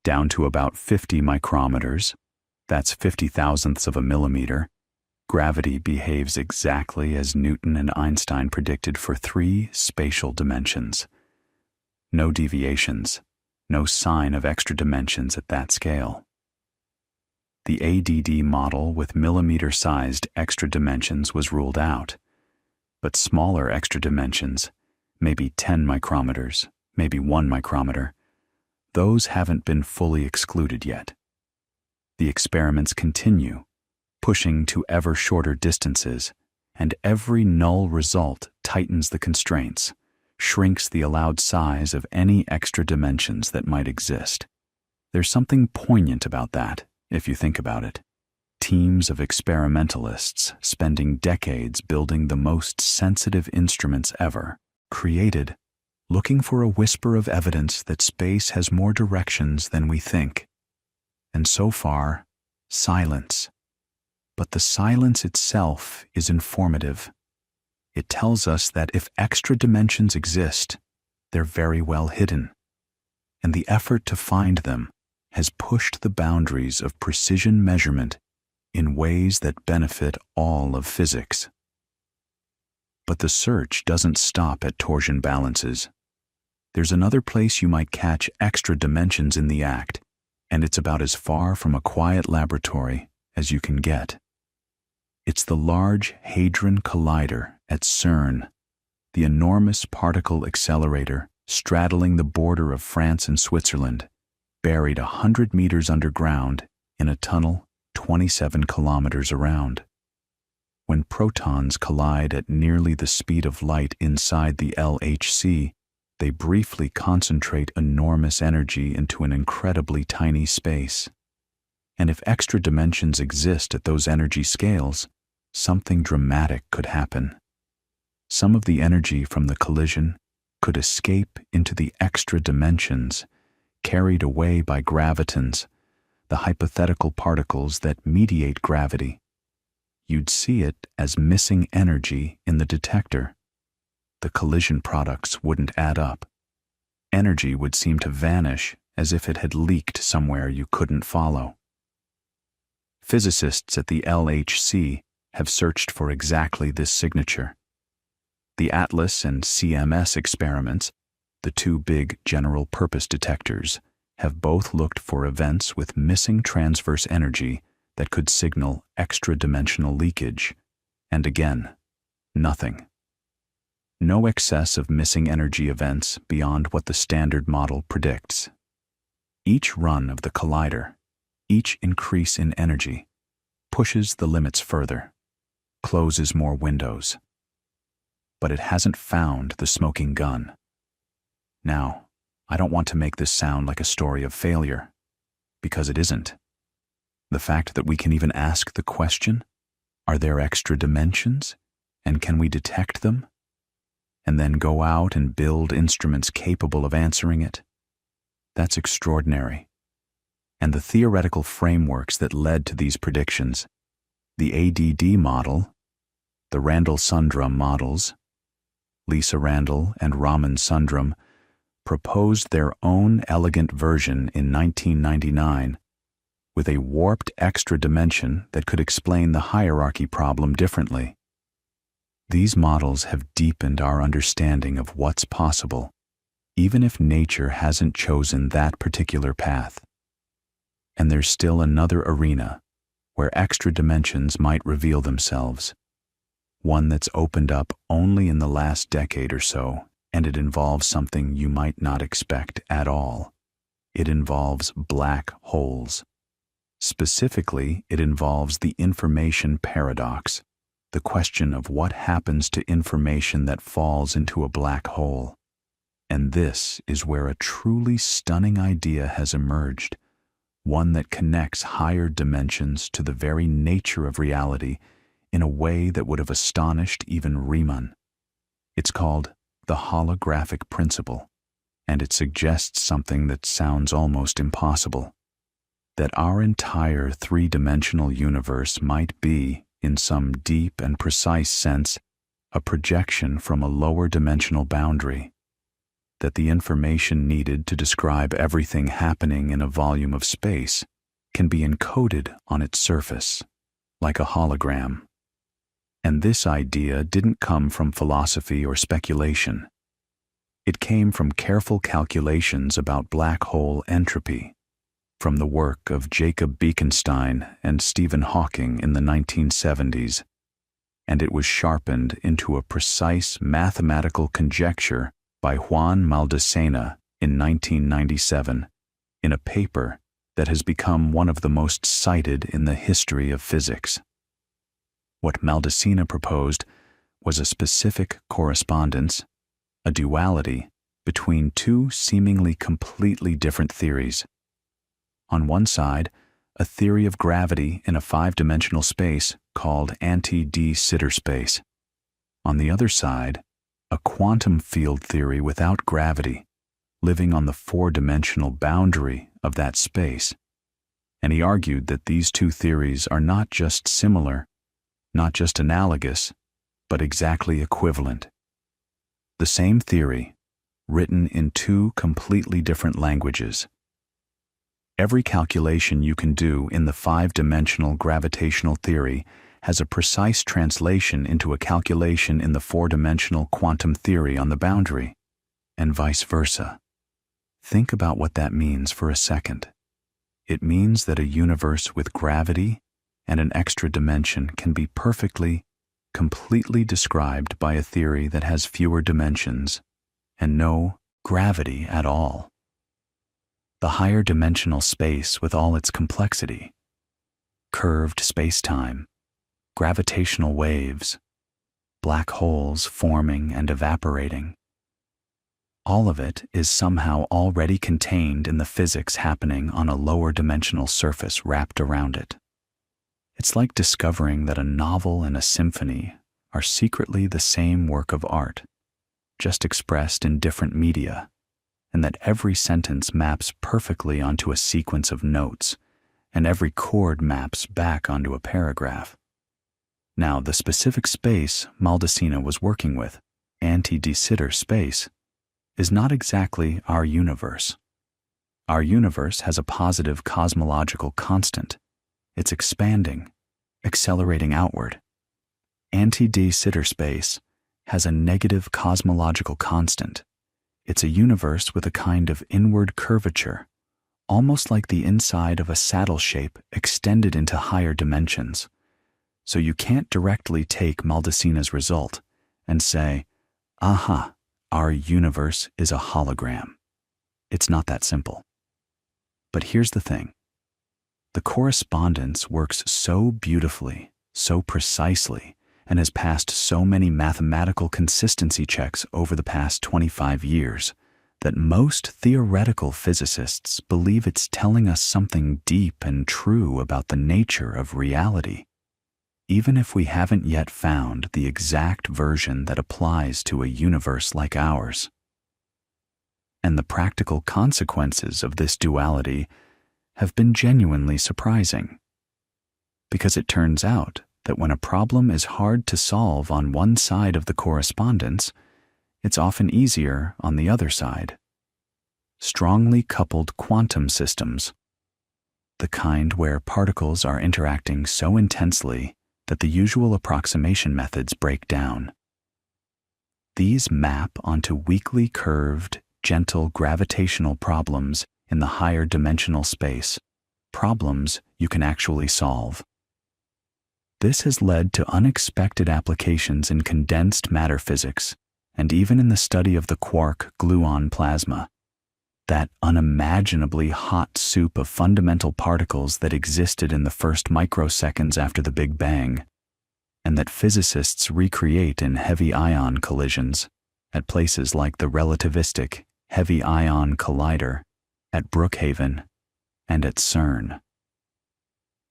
[SPEAKER 1] Down to about 50 micrometers, that's 50,000ths of a millimeter, gravity behaves exactly as Newton and Einstein predicted for 3 spatial dimensions. No deviations, no sign of extra dimensions at that scale. The ADD model with millimeter-sized extra dimensions was ruled out, but smaller extra dimensions, maybe 10 micrometers, maybe 1 micrometer, those haven't been fully excluded yet. The experiments continue, pushing to ever shorter distances, and every null result tightens the constraints, shrinks the allowed size of any extra dimensions that might exist. There's something poignant about that, if you think about it. Teams of experimentalists spending decades building the most sensitive instruments ever, created, looking for a whisper of evidence that space has more directions than we think. And so far, silence. But the silence itself is informative. It tells us that if extra dimensions exist, they're very well hidden. And the effort to find them has pushed the boundaries of precision measurement in ways that benefit all of physics. But the search doesn't stop at torsion balances. There's another place you might catch extra dimensions in the act, and it's about as far from a quiet laboratory as you can get. It's the Large Hadron Collider at CERN, the enormous particle accelerator straddling the border of France and Switzerland, buried 100 meters underground in a tunnel 27 kilometers around. When protons collide at nearly the speed of light inside the LHC, they briefly concentrate enormous energy into an incredibly tiny space. And if extra dimensions exist at those energy scales, something dramatic could happen. Some of the energy from the collision could escape into the extra dimensions, carried away by gravitons, the hypothetical particles that mediate gravity. You'd see it as missing energy in the detector. The collision products wouldn't add up. Energy would seem to vanish as if it had leaked somewhere you couldn't follow. Physicists at the LHC have searched for exactly this signature. The ATLAS and CMS experiments, the 2 big general-purpose detectors, have both looked for events with missing transverse energy that could signal extra-dimensional leakage, And again, nothing. No excess of missing energy events beyond what the standard model predicts. Each run of the collider, each increase in energy, pushes the limits further, closes more windows. But it hasn't found the smoking gun. Now, I don't want to make this sound like a story of failure, because it isn't. The fact that we can even ask the question, are there extra dimensions, and can we detect them? And then go out and build instruments capable of answering it? That's extraordinary. And the theoretical frameworks that led to these predictions, the ADD model, the Randall-Sundrum models, Lisa Randall and Raman Sundram, proposed their own elegant version in 1999 with a warped extra dimension that could explain the hierarchy problem differently. These models have deepened our understanding of what's possible, even if nature hasn't chosen that particular path. And there's still another arena where extra dimensions might reveal themselves, one that's opened up only in the last decade or so, and it involves something you might not expect at all. It involves black holes. Specifically, it involves the information paradox, the question of what happens to information that falls into a black hole. And this is where a truly stunning idea has emerged, one that connects higher dimensions to the very nature of reality in a way that would have astonished even Riemann. It's called the holographic principle, and it suggests something that sounds almost impossible, that our entire three-dimensional universe might be, in some deep and precise sense, a projection from a lower dimensional boundary, that the information needed to describe everything happening in a volume of space can be encoded on its surface, like a hologram. And this idea didn't come from philosophy or speculation. It came from careful calculations about black hole entropy, from the work of Jacob Bekenstein and Stephen Hawking in the 1970s, and it was sharpened into a precise mathematical conjecture by Juan Maldacena in 1997 in a paper that has become one of the most cited in the history of physics. What Maldacena proposed was a specific correspondence, a duality, between two seemingly completely different theories. On one side, a theory of gravity in a five-dimensional space called anti-de Sitter space. On the other side, a quantum field theory without gravity, living on the four-dimensional boundary of that space. And he argued that these two theories are not just similar, not just analogous, but exactly equivalent. The same theory, written in two completely different languages. Every calculation you can do in the five-dimensional gravitational theory has a precise translation into a calculation in the four-dimensional quantum theory on the boundary, and vice versa. Think about what that means for a second. It means that a universe with gravity and an extra dimension can be perfectly, completely described by a theory that has fewer dimensions and no gravity at all. The higher dimensional space with all its complexity, curved spacetime, gravitational waves, black holes forming and evaporating. All of it is somehow already contained in the physics happening on a lower dimensional surface wrapped around it. It's like discovering that a novel and a symphony are secretly the same work of art, just expressed in different media, and that every sentence maps perfectly onto a sequence of notes, and every chord maps back onto a paragraph. Now, the specific space Maldacena was working with, anti-de Sitter space, is not exactly our universe. Our universe has a positive cosmological constant. It's expanding, accelerating outward. Anti-de Sitter space has a negative cosmological constant. It's a universe with a kind of inward curvature, almost like the inside of a saddle shape extended into higher dimensions. So you can't directly take Maldaceno's result and say, aha, our universe is a hologram. It's not that simple. But here's the thing. The correspondence works so beautifully, so precisely, and has passed so many mathematical consistency checks over the past 25 years that most theoretical physicists believe it's telling us something deep and true about the nature of reality, even if we haven't yet found the exact version that applies to a universe like ours. And the practical consequences of this duality have been genuinely surprising, because it turns out that when a problem is hard to solve on one side of the correspondence, it's often easier on the other side. Strongly coupled quantum systems, the kind where particles are interacting so intensely that the usual approximation methods break down. These map onto weakly curved, gentle gravitational problems in the higher dimensional space, problems you can actually solve. This has led to unexpected applications in condensed matter physics and even in the study of the quark-gluon plasma, that unimaginably hot soup of fundamental particles that existed in the first microseconds after the Big Bang, and that physicists recreate in heavy ion collisions at places like the relativistic Heavy Ion Collider at Brookhaven and at CERN.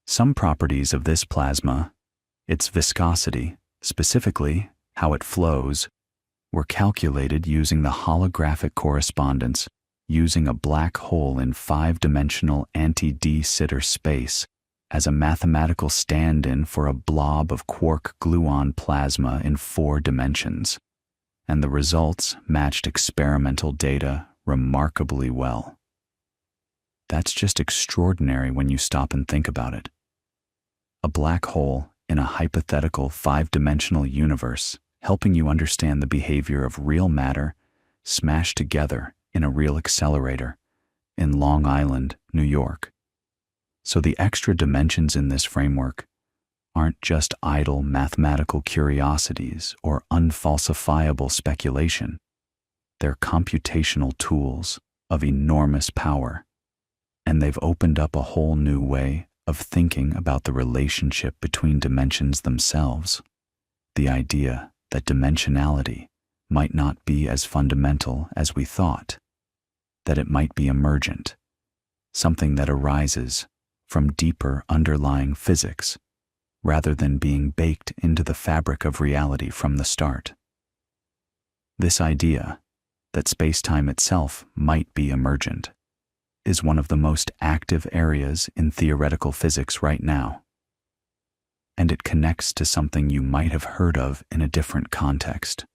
[SPEAKER 1] Some properties of this plasma, its viscosity, specifically how it flows, were calculated using the holographic correspondence using a black hole in 5-dimensional anti-de Sitter space as a mathematical stand-in for a blob of quark-gluon plasma in 4 dimensions, and the results matched experimental data remarkably well. That's just extraordinary when you stop and think about it. A black hole in a hypothetical 5-dimensional universe helping you understand the behavior of real matter smashed together in a real accelerator in Long Island, New York. So the extra dimensions in this framework aren't just idle mathematical curiosities or unfalsifiable speculation. They're computational tools of enormous power, and they've opened up a whole new way of thinking about the relationship between dimensions themselves. The idea that dimensionality might not be as fundamental as we thought, that it might be emergent, something that arises from deeper underlying physics, rather than being baked into the fabric of reality from the start. This idea that spacetime itself might be emergent is one of the most active areas in theoretical physics right now. And it connects to something you might have heard of in a different context: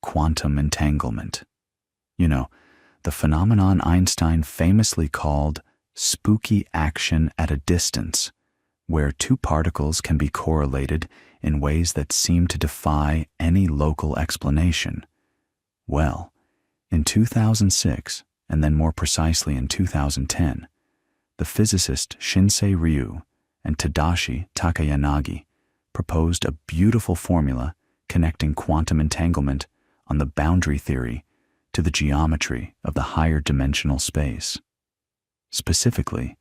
[SPEAKER 1] quantum entanglement. You know, the phenomenon Einstein famously called spooky action at a distance, where two particles can be correlated in ways that seem to defy any local explanation. Well, in 2006, and then more precisely in 2010, the physicist Shinsei Ryu and Tadashi Takayanagi proposed a beautiful formula connecting quantum entanglement on the boundary theory to the geometry of the higher dimensional space. Specifically,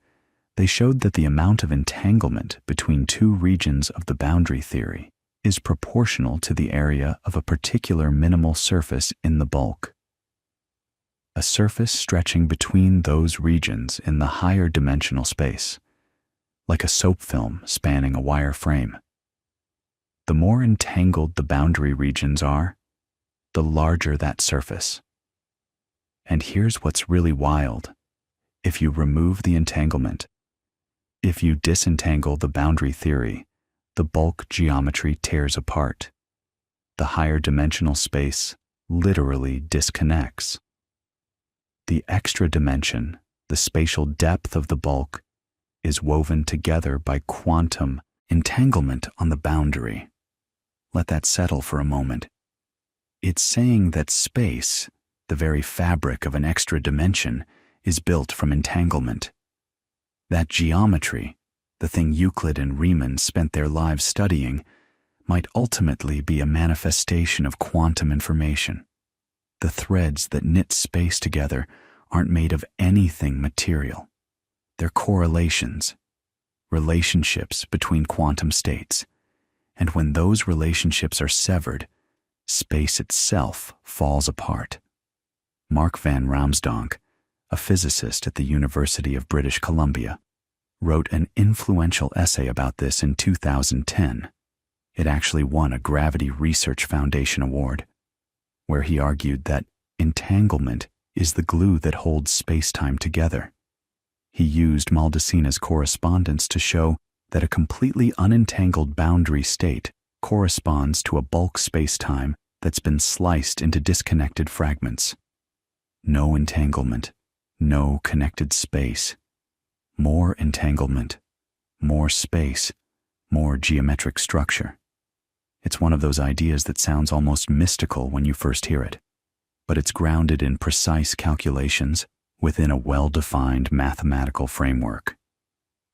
[SPEAKER 1] they showed that the amount of entanglement between two regions of the boundary theory is proportional to the area of a particular minimal surface in the bulk. A surface stretching between those regions in the higher dimensional space, like a soap film spanning a wire frame. The more entangled the boundary regions are, the larger that surface. And here's what's really wild. If you remove the entanglement, if you disentangle the boundary theory, the bulk geometry tears apart. The higher dimensional space literally disconnects. The extra dimension, the spatial depth of the bulk, is woven together by quantum entanglement on the boundary. Let that settle for a moment. It's saying that space, the very fabric of an extra dimension, is built from entanglement. That geometry, the thing Euclid and Riemann spent their lives studying, might ultimately be a manifestation of quantum information. The threads that knit space together aren't made of anything material. They're correlations, relationships between quantum states. And when those relationships are severed, space itself falls apart. Mark van Ramsdonk, a physicist at the University of British Columbia, wrote an influential essay about this in 2010. It actually won a Gravity Research Foundation award, where he argued that entanglement is the glue that holds space-time together. He used Maldaceno's correspondence to show that a completely unentangled boundary state corresponds to a bulk space-time that's been sliced into disconnected fragments. No entanglement, no connected space. More entanglement, more space, more geometric structure. It's one of those ideas that sounds almost mystical when you first hear it, but it's grounded in precise calculations within a well-defined mathematical framework.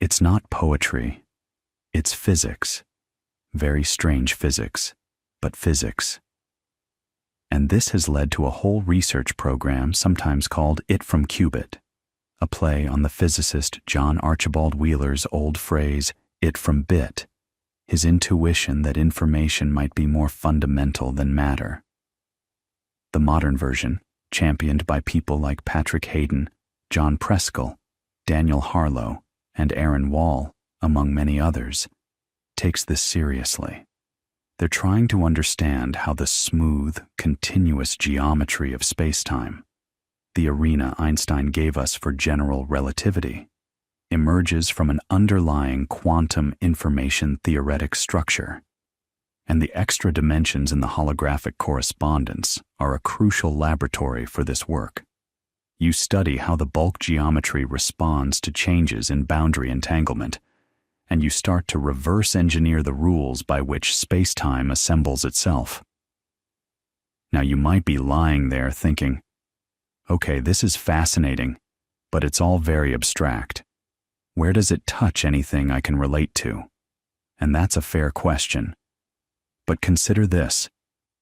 [SPEAKER 1] It's not poetry, it's physics. Very strange physics, but physics. And this has led to a whole research program sometimes called It from Qubit, a play on the physicist John Archibald Wheeler's old phrase, it from bit, his intuition that information might be more fundamental than matter. The modern version, championed by people like Patrick Hayden, John Preskill, Daniel Harlow, and Aaron Wall, among many others, takes this seriously. They're trying to understand how the smooth, continuous geometry of spacetime, the arena Einstein gave us for general relativity, emerges from an underlying quantum information theoretic structure. And the extra dimensions in the holographic correspondence are a crucial laboratory for this work. You study how the bulk geometry responds to changes in boundary entanglement, and you start to reverse engineer the rules by which spacetime assembles itself. Now you might be lying there thinking, okay, this is fascinating, but it's all very abstract. Where does it touch anything I can relate to? And that's a fair question. But consider this.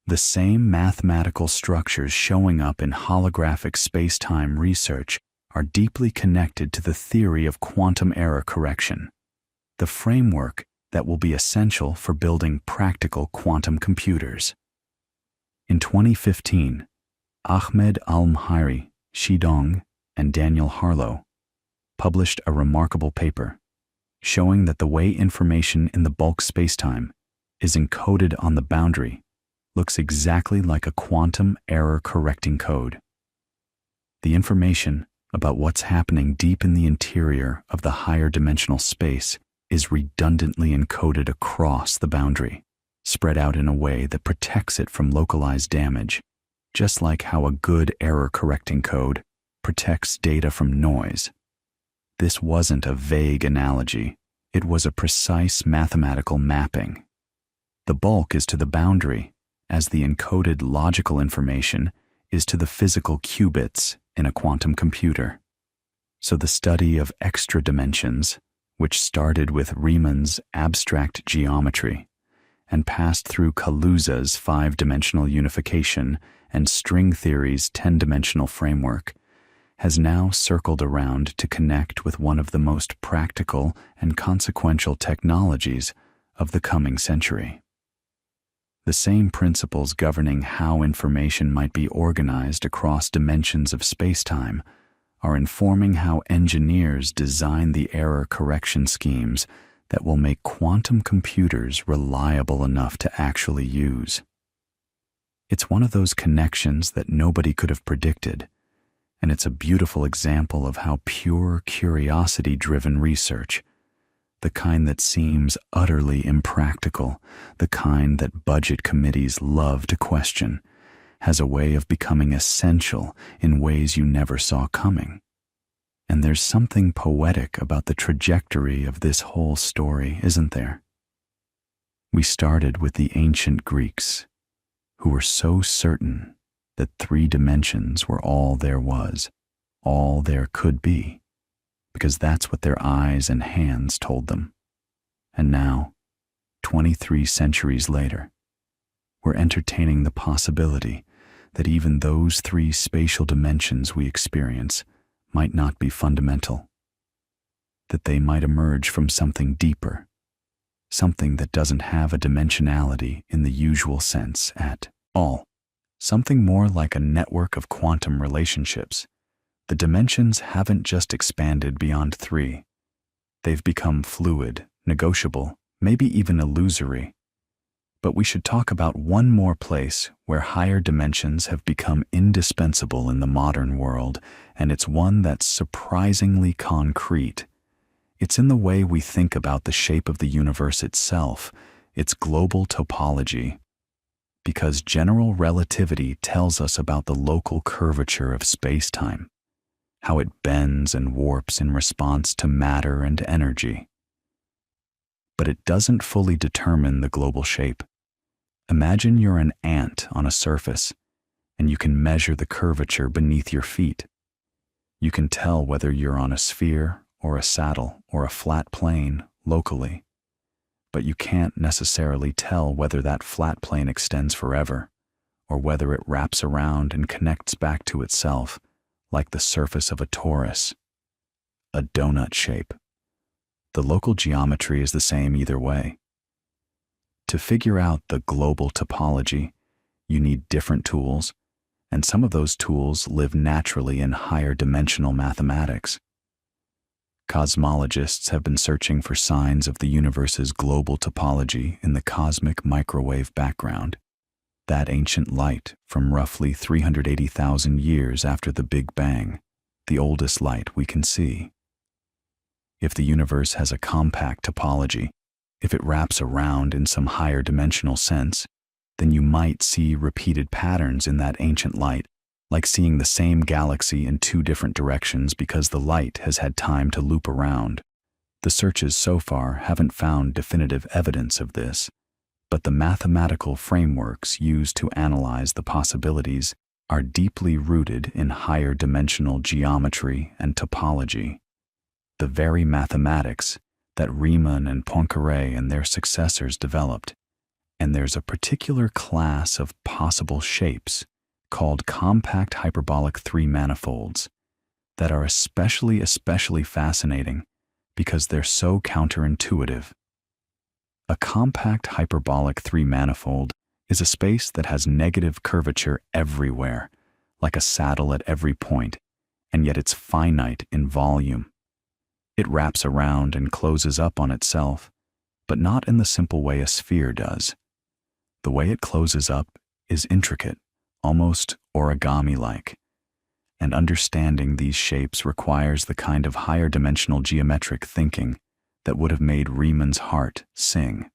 [SPEAKER 1] The same mathematical structures showing up in holographic spacetime research are deeply connected to the theory of quantum error correction, the framework that will be essential for building practical quantum computers. In 2015, Ahmed Al-Mhairi, Shidong, and Daniel Harlow published a remarkable paper showing that the way information in the bulk spacetime is encoded on the boundary looks exactly like a quantum error correcting code. The information about what's happening deep in the interior of the higher dimensional space is redundantly encoded across the boundary, spread out in a way that protects it from localized damage, just like how a good error correcting code protects data from noise. This wasn't a vague analogy, it was a precise mathematical mapping. The bulk is to the boundary, as the encoded logical information is to the physical qubits in a quantum computer. So the study of extra dimensions, which started with Riemann's abstract geometry and passed through Kaluza's 5-dimensional unification and string theory's 10-dimensional framework, has now circled around to connect with one of the most practical and consequential technologies of the coming century. The same principles governing how information might be organized across dimensions of spacetime are informing how engineers design the error correction schemes that will make quantum computers reliable enough to actually use. It's one of those connections that nobody could have predicted, and it's a beautiful example of how pure curiosity-driven research, the kind that seems utterly impractical, the kind that budget committees love to question, has a way of becoming essential in ways you never saw coming. And there's something poetic about the trajectory of this whole story, isn't there? We started with the ancient Greeks, who were so certain that 3 dimensions were all there was, all there could be. because that's what their eyes and hands told them. And now, 23 centuries later, we're entertaining the possibility that even those three spatial dimensions we experience might not be fundamental, that they might emerge from something deeper, something that doesn't have a dimensionality in the usual sense at all, something more like a network of quantum relationships. The dimensions haven't just expanded beyond three. They've become fluid, negotiable, maybe even illusory. But we should talk about one more place where higher dimensions have become indispensable in the modern world, and it's one that's surprisingly concrete. It's in the way we think about the shape of the universe itself, its global topology. Because general relativity tells us about the local curvature of spacetime, how it bends and warps in response to matter and energy. But it doesn't fully determine the global shape. Imagine you're an ant on a surface, and you can measure the curvature beneath your feet. You can tell whether you're on a sphere or a saddle or a flat plane locally, but you can't necessarily tell whether that flat plane extends forever, or whether it wraps around and connects back to itself, like the surface of a torus, a donut shape. The local geometry is the same either way. To figure out the global topology, you need different tools, and some of those tools live naturally in higher dimensional mathematics. Cosmologists have been searching for signs of the universe's global topology in the cosmic microwave background, that ancient light from roughly 380,000 years after the Big Bang, the oldest light we can see. If the universe has a compact topology, if it wraps around in some higher dimensional sense, then you might see repeated patterns in that ancient light, like seeing the same galaxy in two different directions because the light has had time to loop around. The searches so far haven't found definitive evidence of this, but the mathematical frameworks used to analyze the possibilities are deeply rooted in higher dimensional geometry and topology. The very mathematics that Riemann and Poincaré and their successors developed. And there's a particular class of possible shapes called compact hyperbolic three-manifolds that are especially fascinating because they're so counterintuitive. A compact hyperbolic three-manifold is a space that has negative curvature everywhere, like a saddle at every point, and yet it's finite in volume. It wraps around and closes up on itself, but not in the simple way a sphere does. The way it closes up is intricate, almost origami-like, and understanding these shapes requires the kind of higher dimensional geometric thinking that would have made Riemann's heart sing.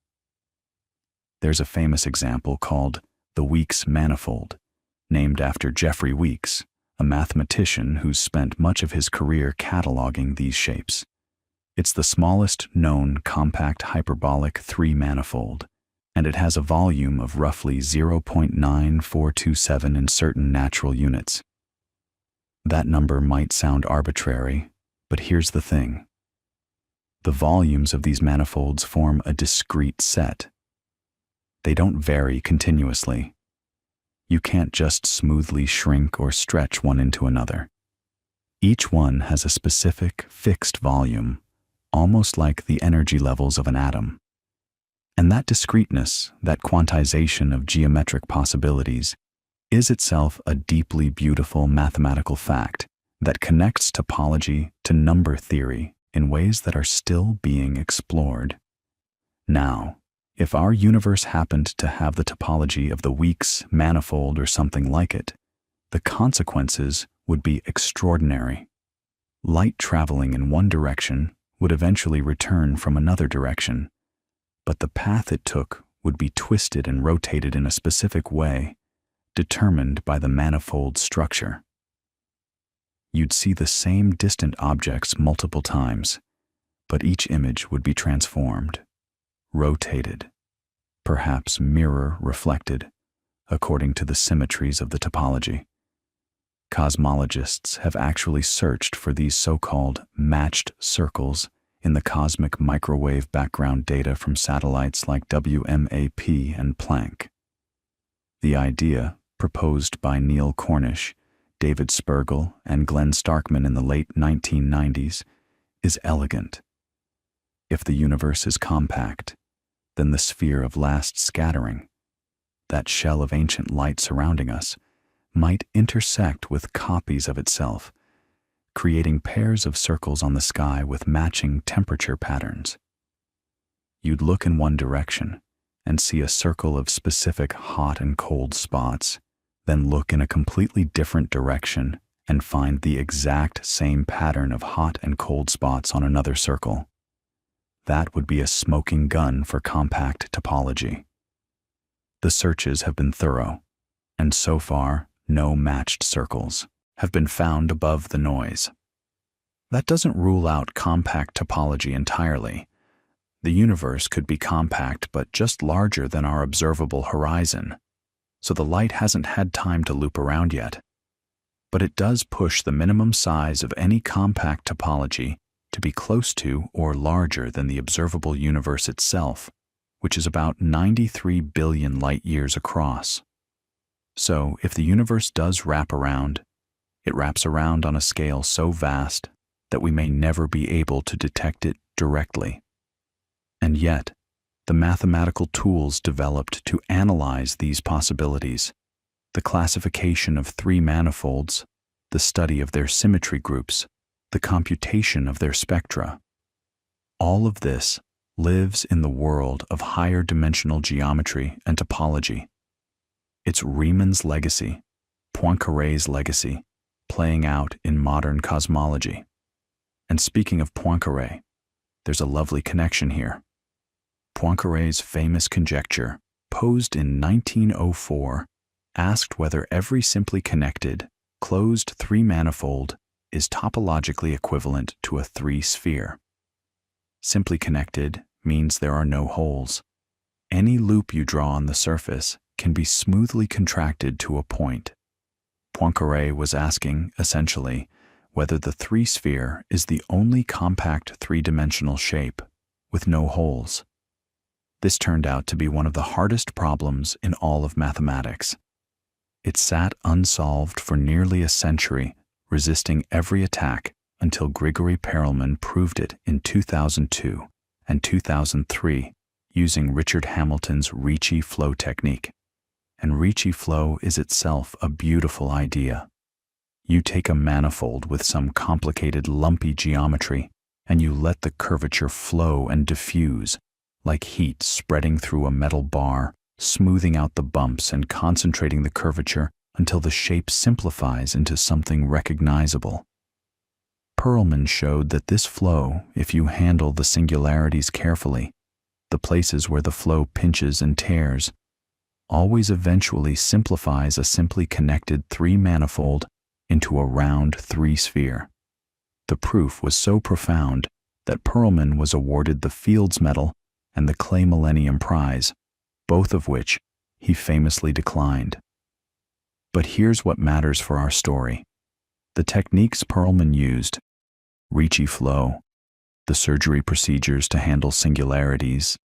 [SPEAKER 1] There's a famous example called the Weeks manifold, named after Geoffrey Weeks, a mathematician who's spent much of his career cataloging these shapes. It's the smallest known compact hyperbolic three-manifold, and it has a volume of roughly 0.9427 in certain natural units. That number might sound arbitrary, but here's the thing. The volumes of these manifolds form a discrete set. They don't vary continuously. You can't just smoothly shrink or stretch one into another. Each one has a specific, fixed volume, almost like the energy levels of an atom. And that discreteness, that quantization of geometric possibilities, is itself a deeply beautiful mathematical fact that connects topology to number theory in ways that are still being explored. Now, if our universe happened to have the topology of the Weeks manifold or something like it, the consequences would be extraordinary. Light traveling in one direction would eventually return from another direction, but the path it took would be twisted and rotated in a specific way, determined by the manifold structure. You'd see the same distant objects multiple times, but each image would be transformed, rotated, perhaps mirror reflected, according to the symmetries of the topology. Cosmologists have actually searched for these so-called matched circles in the cosmic microwave background data from satellites like WMAP and Planck. The idea, proposed by Neil Cornish, David Spergel, and Glenn Starkman in the late 1990s, is elegant. If the universe is compact, then the sphere of last scattering, that shell of ancient light surrounding us, might intersect with copies of itself, creating pairs of circles on the sky with matching temperature patterns. You'd look in one direction and see a circle of specific hot and cold spots, then look in a completely different direction and find the exact same pattern of hot and cold spots on another circle. That would be a smoking gun for compact topology. The searches have been thorough, and so far, no matched circles have been found above the noise. That doesn't rule out compact topology entirely. The universe could be compact but just larger than our observable horizon, so the light hasn't had time to loop around yet. But it does push the minimum size of any compact topology to be close to or larger than the observable universe itself, which is about 93 billion light-years across. So, if the universe does wrap around, it wraps around on a scale so vast that we may never be able to detect it directly. And yet, the mathematical tools developed to analyze these possibilities, the classification of three manifolds, the study of their symmetry groups, the computation of their spectra, all of this lives in the world of higher dimensional geometry and topology. It's Riemann's legacy, Poincaré's legacy, playing out in modern cosmology. And speaking of Poincaré, there's a lovely connection here. Poincaré's famous conjecture, posed in 1904, asked whether every simply connected, closed three-manifold is topologically equivalent to a three-sphere. Simply connected means there are no holes. Any loop you draw on the surface can be smoothly contracted to a point. Poincaré was asking, essentially, whether the three-sphere is the only compact three-dimensional shape, with no holes. This turned out to be one of the hardest problems in all of mathematics. It sat unsolved for nearly a century, resisting every attack until Grigori Perelman proved it in 2002 and 2003 using Richard Hamilton's Ricci flow technique. And Ricci flow is itself a beautiful idea. You take a manifold with some complicated lumpy geometry and you let the curvature flow and diffuse, like heat spreading through a metal bar, smoothing out the bumps and concentrating the curvature until the shape simplifies into something recognizable. Perelman showed that this flow, if you handle the singularities carefully, the places where the flow pinches and tears, always eventually simplifies a simply connected three-manifold into a round three-sphere. The proof was so profound that Perelman was awarded the Fields Medal and the Clay Millennium Prize, both of which he famously declined. But here's what matters for our story. The techniques Perelman used, Ricci flow, the surgery procedures to handle singularities,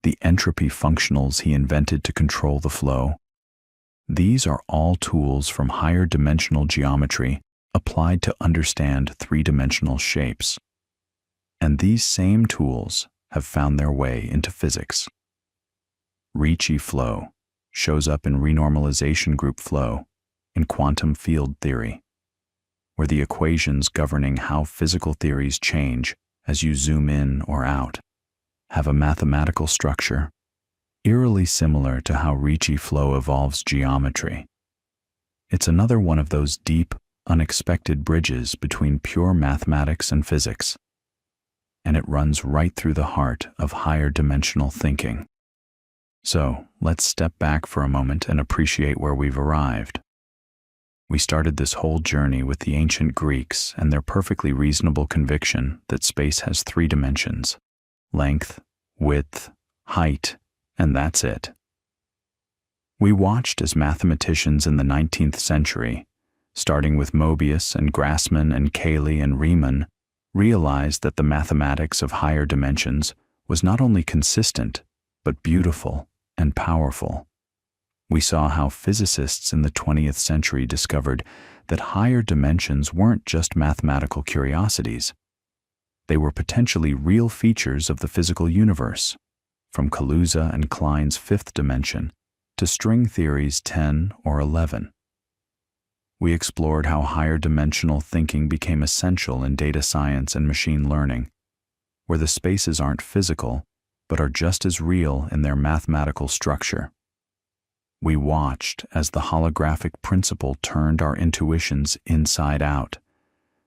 [SPEAKER 1] the entropy functionals he invented to control the flow, these are all tools from higher dimensional geometry applied to understand three-dimensional shapes. And these same tools have found their way into physics. Ricci flow shows up in renormalization group flow in quantum field theory, where the equations governing how physical theories change as you zoom in or out have a mathematical structure eerily similar to how Ricci flow evolves geometry. It's another one of those deep, unexpected bridges between pure mathematics and physics, and it runs right through the heart of higher dimensional thinking. So, let's step back for a moment and appreciate where we've arrived. We started this whole journey with the ancient Greeks and their perfectly reasonable conviction that space has three dimensions: length, width, height, and that's it. We watched as mathematicians in the 19th century, starting with Mobius and Grassmann and Cayley and Riemann, realized that the mathematics of higher dimensions was not only consistent, but beautiful and powerful. We saw how physicists in the 20th century discovered that higher dimensions weren't just mathematical curiosities. They were potentially real features of the physical universe, from Kaluza-Klein's fifth dimension to string theory's 10 or 11. We explored how higher dimensional thinking became essential in data science and machine learning, where the spaces aren't physical, but are just as real in their mathematical structure. We watched as the holographic principle turned our intuitions inside out,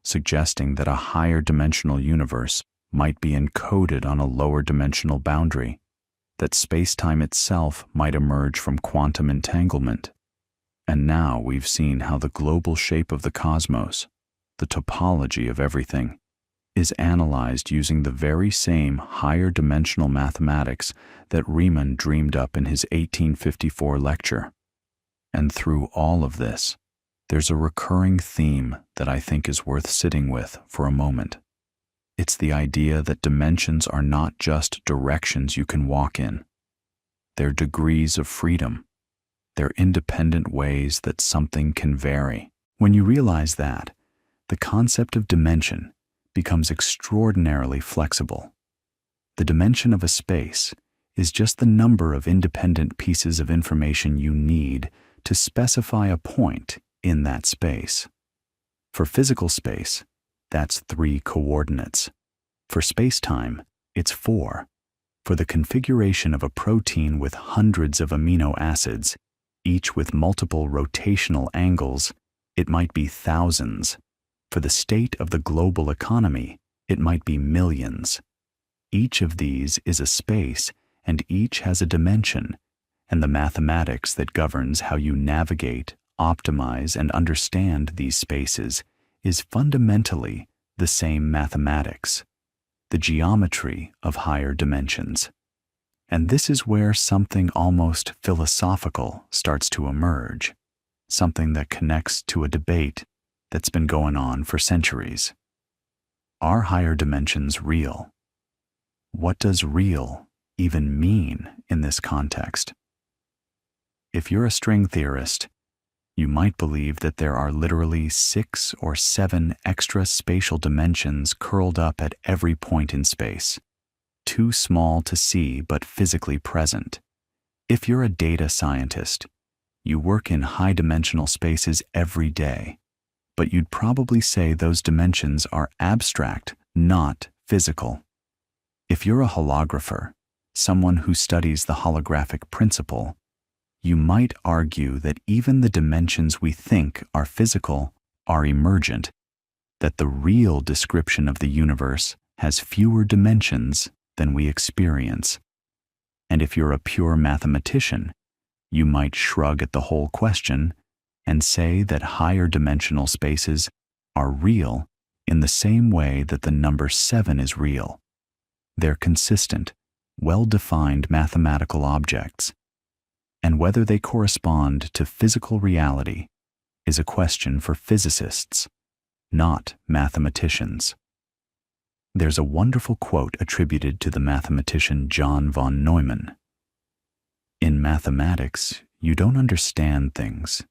[SPEAKER 1] suggesting that a higher dimensional universe might be encoded on a lower dimensional boundary, that spacetime itself might emerge from quantum entanglement. And now we've seen how the global shape of the cosmos, the topology of everything, is analyzed using the very same higher dimensional mathematics that Riemann dreamed up in his 1854 lecture. And through all of this, there's a recurring theme that I think is worth sitting with for a moment. It's the idea that dimensions are not just directions you can walk in. They're degrees of freedom. They're independent ways that something can vary. When you realize that, the concept of dimension becomes extraordinarily flexible. The dimension of a space is just the number of independent pieces of information you need to specify a point in that space. For physical space, that's 3 coordinates. For spacetime, it's 4. For the configuration of a protein with hundreds of amino acids, each with multiple rotational angles, it might be thousands. For the state of the global economy, it might be millions. Each of these is a space, and each has a dimension, and the mathematics that governs how you navigate, optimize, and understand these spaces is fundamentally the same mathematics, the geometry of higher dimensions. And this is where something almost philosophical starts to emerge, something that connects to a debate that's been going on for centuries. Are higher dimensions real? What does real even mean in this context? If you're a string theorist, you might believe that there are literally 6 or 7 extra spatial dimensions curled up at every point in space, too small to see but physically present. If you're a data scientist, you work in high-dimensional spaces every day, but you'd probably say those dimensions are abstract, not physical. If you're a holographer, someone who studies the holographic principle, you might argue that even the dimensions we think are physical are emergent, that the real description of the universe has fewer dimensions than we experience. And if you're a pure mathematician, you might shrug at the whole question and say that higher dimensional spaces are real in the same way that the number 7 is real. They're consistent, well-defined mathematical objects, and whether they correspond to physical reality is a question for physicists, not mathematicians. There's a wonderful quote attributed to the mathematician John von Neumann. In mathematics, you don't understand things.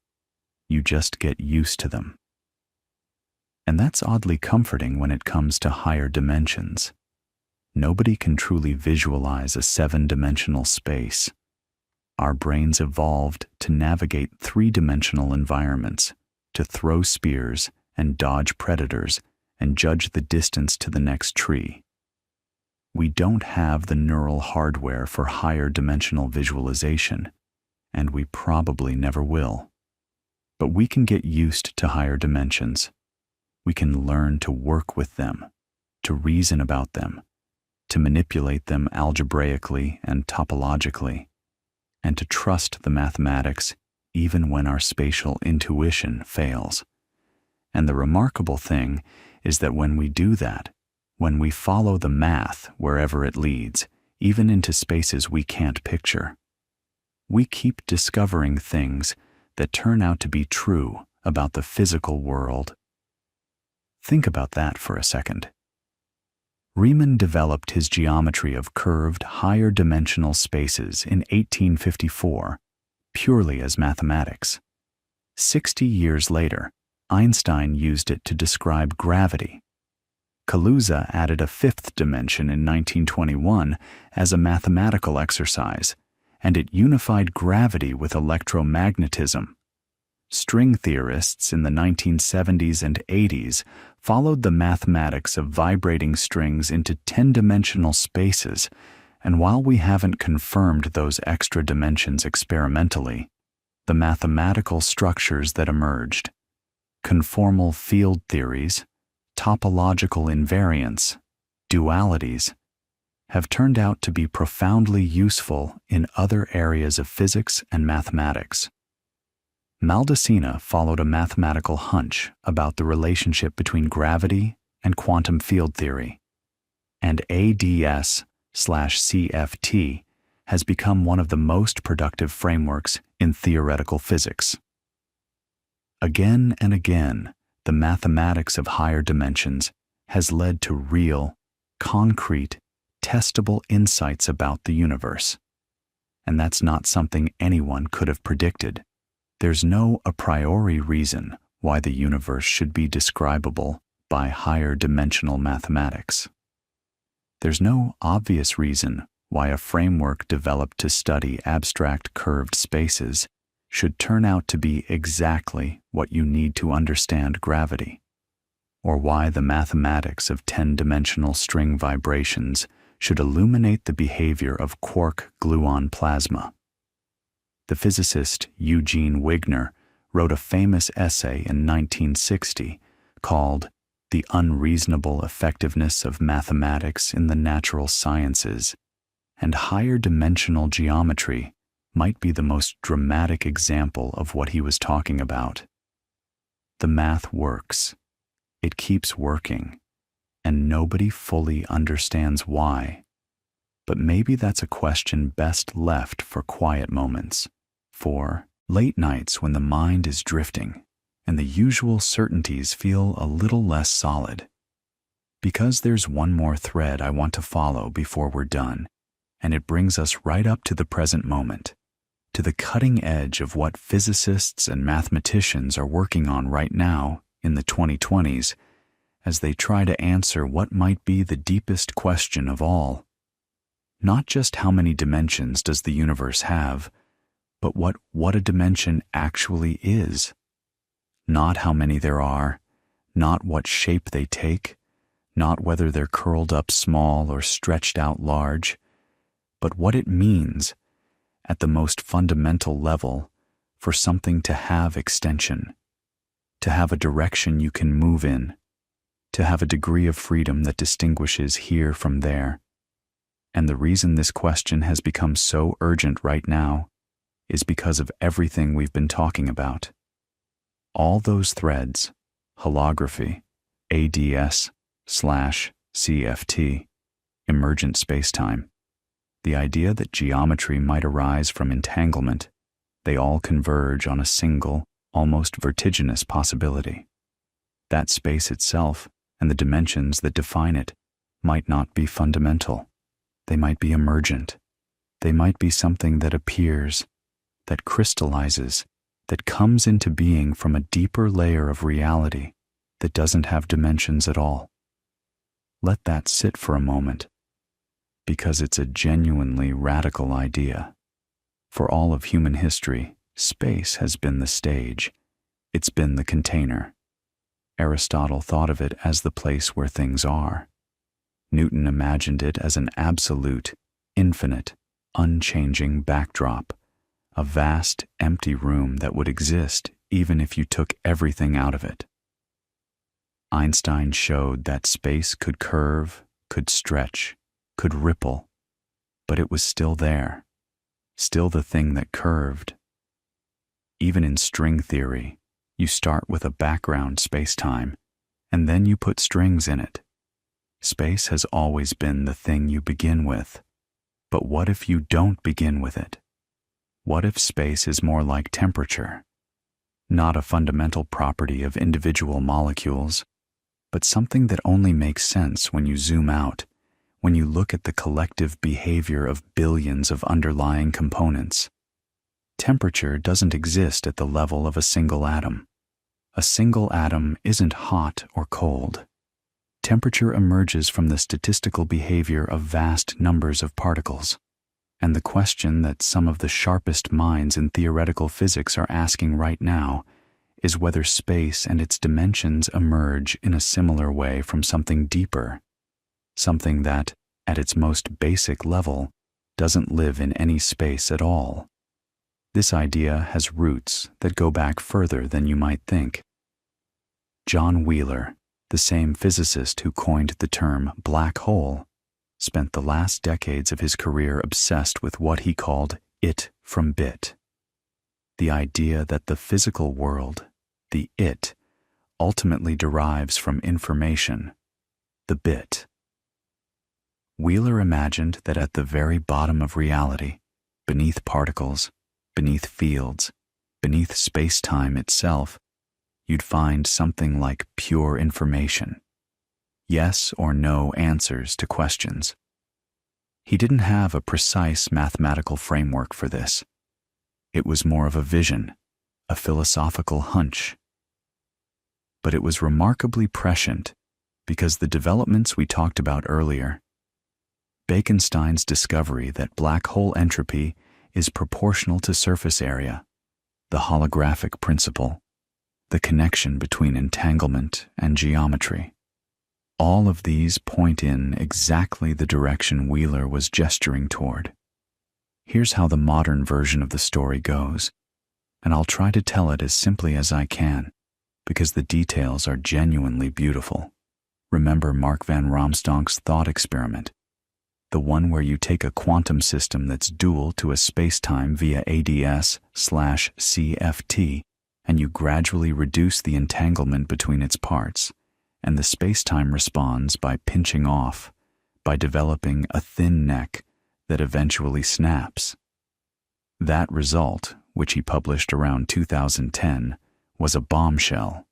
[SPEAKER 1] You just get used to them. And that's oddly comforting when it comes to higher dimensions. Nobody can truly visualize a 7-dimensional space. Our brains evolved to navigate 3-dimensional environments, to throw spears and dodge predators and judge the distance to the next tree. We don't have the neural hardware for higher dimensional visualization, and we probably never will. But we can get used to higher dimensions. We can learn to work with them, to reason about them, to manipulate them algebraically and topologically, and to trust the mathematics even when our spatial intuition fails. And the remarkable thing is that when we do that, when we follow the math wherever it leads, even into spaces we can't picture, we keep discovering things that turn out to be true about the physical world. Think about that for a second. Riemann developed his geometry of curved, higher-dimensional spaces in 1854, purely as mathematics. 60 years later, Einstein used it to describe gravity. Kaluza added a fifth dimension in 1921 as a mathematical exercise, and it unified gravity with electromagnetism. String theorists in the 1970s and 80s followed the mathematics of vibrating strings into 10-dimensional spaces, and while we haven't confirmed those extra dimensions experimentally, the mathematical structures that emerged, conformal field theories, topological invariants, dualities, have turned out to be profoundly useful in other areas of physics and mathematics. Maldacena followed a mathematical hunch about the relationship between gravity and quantum field theory, and ADS/CFT has become one of the most productive frameworks in theoretical physics. Again and again, the mathematics of higher dimensions has led to real, concrete, testable insights about the universe. And that's not something anyone could have predicted. There's no a priori reason why the universe should be describable by higher dimensional mathematics. There's no obvious reason why a framework developed to study abstract curved spaces should turn out to be exactly what you need to understand gravity, or why the mathematics of 10-dimensional string vibrations should illuminate the behavior of quark gluon plasma. The physicist Eugene Wigner wrote a famous essay in 1960 called "The Unreasonable Effectiveness of Mathematics in the Natural Sciences," and higher dimensional geometry might be the most dramatic example of what he was talking about. The math works. It keeps working, and nobody fully understands why. But maybe that's a question best left for quiet moments, for late nights when the mind is drifting and the usual certainties feel a little less solid. Because there's one more thread I want to follow before we're done, and it brings us right up to the present moment, to the cutting edge of what physicists and mathematicians are working on right now in the 2020s as they try to answer what might be the deepest question of all. Not just how many dimensions does the universe have, but what a dimension actually is. Not how many there are, not what shape they take, not whether they're curled up small or stretched out large, but what it means, at the most fundamental level, for something to have extension, to have a direction you can move in, to have a degree of freedom that distinguishes here from there. And the reason this question has become so urgent right now is because of everything we've been talking about. All those threads, holography, ADS/CFT, emergent spacetime, the idea that geometry might arise from entanglement, they all converge on a single, almost vertiginous possibility. That space itself and the dimensions that define it might not be fundamental. They might be emergent. They might be something that appears, that crystallizes, that comes into being from a deeper layer of reality that doesn't have dimensions at all. Let that sit for a moment, because it's a genuinely radical idea. For all of human history, space has been the stage. It's been the container. Aristotle thought of it as the place where things are. Newton imagined it as an absolute, infinite, unchanging backdrop, a vast, empty room that would exist even if you took everything out of it. Einstein showed that space could curve, could stretch, could ripple, but it was still there, still the thing that curved. Even in string theory, you start with a background space-time, and then you put strings in it. Space has always been the thing you begin with, but what if you don't begin with it? What if space is more like temperature? not a fundamental property of individual molecules, but something that only makes sense when you zoom out, when you look at the collective behavior of billions of underlying components. Temperature doesn't exist at the level of a single atom. A single atom isn't hot or cold. Temperature emerges from the statistical behavior of vast numbers of particles. And the question that some of the sharpest minds in theoretical physics are asking right now is whether space and its dimensions emerge in a similar way from something deeper, something that, at its most basic level, doesn't live in any space at all. This idea has roots that go back further than you might think. John Wheeler, the same physicist who coined the term black hole, spent the last decades of his career obsessed with what he called it from bit. The idea that the physical world, the it, ultimately derives from information, the bit. Wheeler imagined that at the very bottom of reality, beneath particles, beneath fields, beneath space-time itself, you'd find something like pure information. Yes or no answers to questions. He didn't have a precise mathematical framework for this. It was more of a vision, a philosophical hunch. But it was remarkably prescient because the developments we talked about earlier, Bekenstein's discovery that black hole entropy is proportional to surface area, the holographic principle, the connection between entanglement and geometry. All of these point in exactly the direction Wheeler was gesturing toward. Here's how the modern version of the story goes, and I'll try to tell it as simply as I can, because the details are genuinely beautiful. Remember Mark van Ramsdonk's thought experiment, the one where you take a quantum system that's dual to a spacetime via ADS/CFT, and you gradually reduce the entanglement between its parts, and the spacetime responds by pinching off, by developing a thin neck that eventually snaps. That result, which he published around 2010, was a bombshell,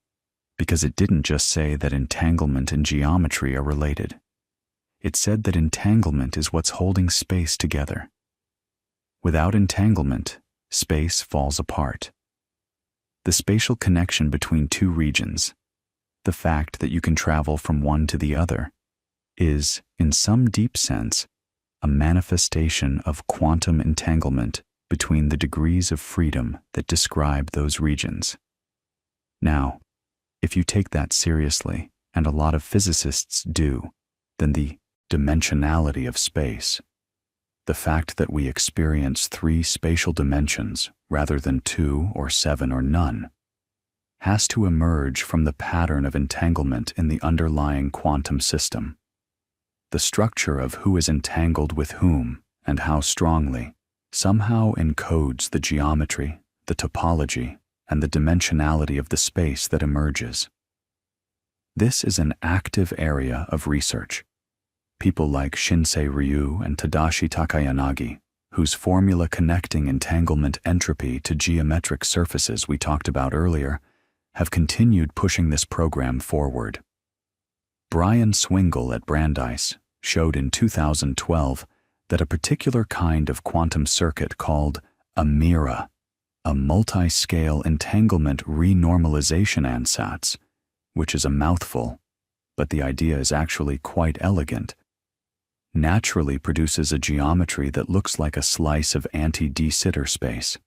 [SPEAKER 1] because it didn't just say that entanglement and geometry are related. It said that entanglement is what's holding space together. Without entanglement, space falls apart. The spatial connection between two regions, the fact that you can travel from one to the other, is, in some deep sense, a manifestation of quantum entanglement between the degrees of freedom that describe those regions. Now, if you take that seriously, and a lot of physicists do, then the dimensionality of space, the fact that we experience 3 spatial dimensions rather than 2 or 7 or none, has to emerge from the pattern of entanglement in the underlying quantum system. The structure of who is entangled with whom and how strongly somehow encodes the geometry, the topology, and the dimensionality of the space that emerges. This is an active area of research. People like Shinsei Ryu and Tadashi Takayanagi, whose formula connecting entanglement entropy to geometric surfaces we talked about earlier, have continued pushing this program forward. Brian Swingle at Brandeis showed in 2012 that a particular kind of quantum circuit called a MIRA, a multi-scale entanglement renormalization ansatz, which is a mouthful, but the idea is actually quite elegant, naturally produces a geometry that looks like a slice of anti-de Sitter space.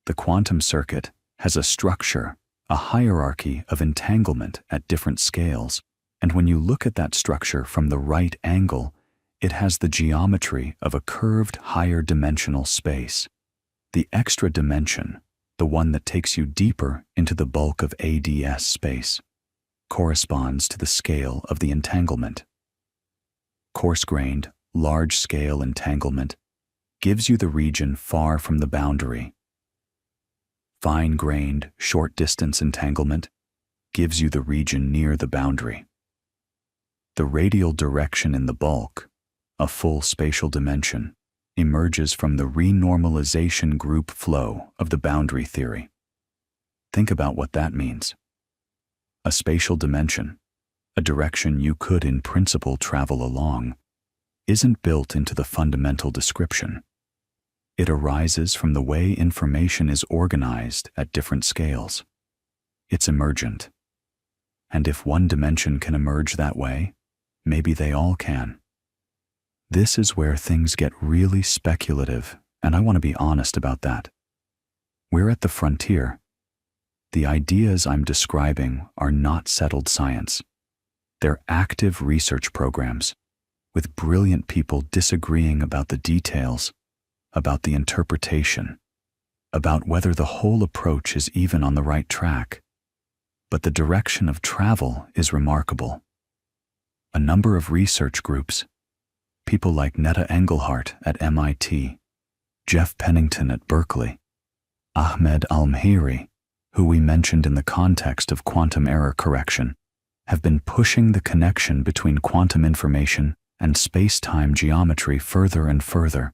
[SPEAKER 1] The quantum circuit has a structure, a hierarchy of entanglement at different scales, and when you look at that structure from the right angle, it has the geometry of a curved higher dimensional space. The extra dimension, the one that takes you deeper into the bulk of ADS space, corresponds to the scale of the entanglement. Coarse-grained, large-scale entanglement gives you the region far from the boundary. Fine-grained, short-distance entanglement gives you the region near the boundary. The radial direction in the bulk, a full spatial dimension, emerges from the renormalization group flow of the boundary theory. Think about what that means. A spatial dimension, a direction you could in principle travel along, isn't built into the fundamental description. It arises from the way information is organized at different scales. It's emergent. And if one dimension can emerge that way, maybe they all can. This is where things get really speculative, and I want to be honest about that. We're at the frontier. The ideas I'm describing are not settled science. They're active research programs, with brilliant people disagreeing about the details, about the interpretation, about whether the whole approach is even on the right track. But the direction of travel is remarkable. A number of research groups, people like Netta Engelhardt at MIT, Jeff Pennington at Berkeley, Ahmed Al-Mehri, who we mentioned in the context of quantum error correction, have been pushing the connection between quantum information and space-time geometry further and further,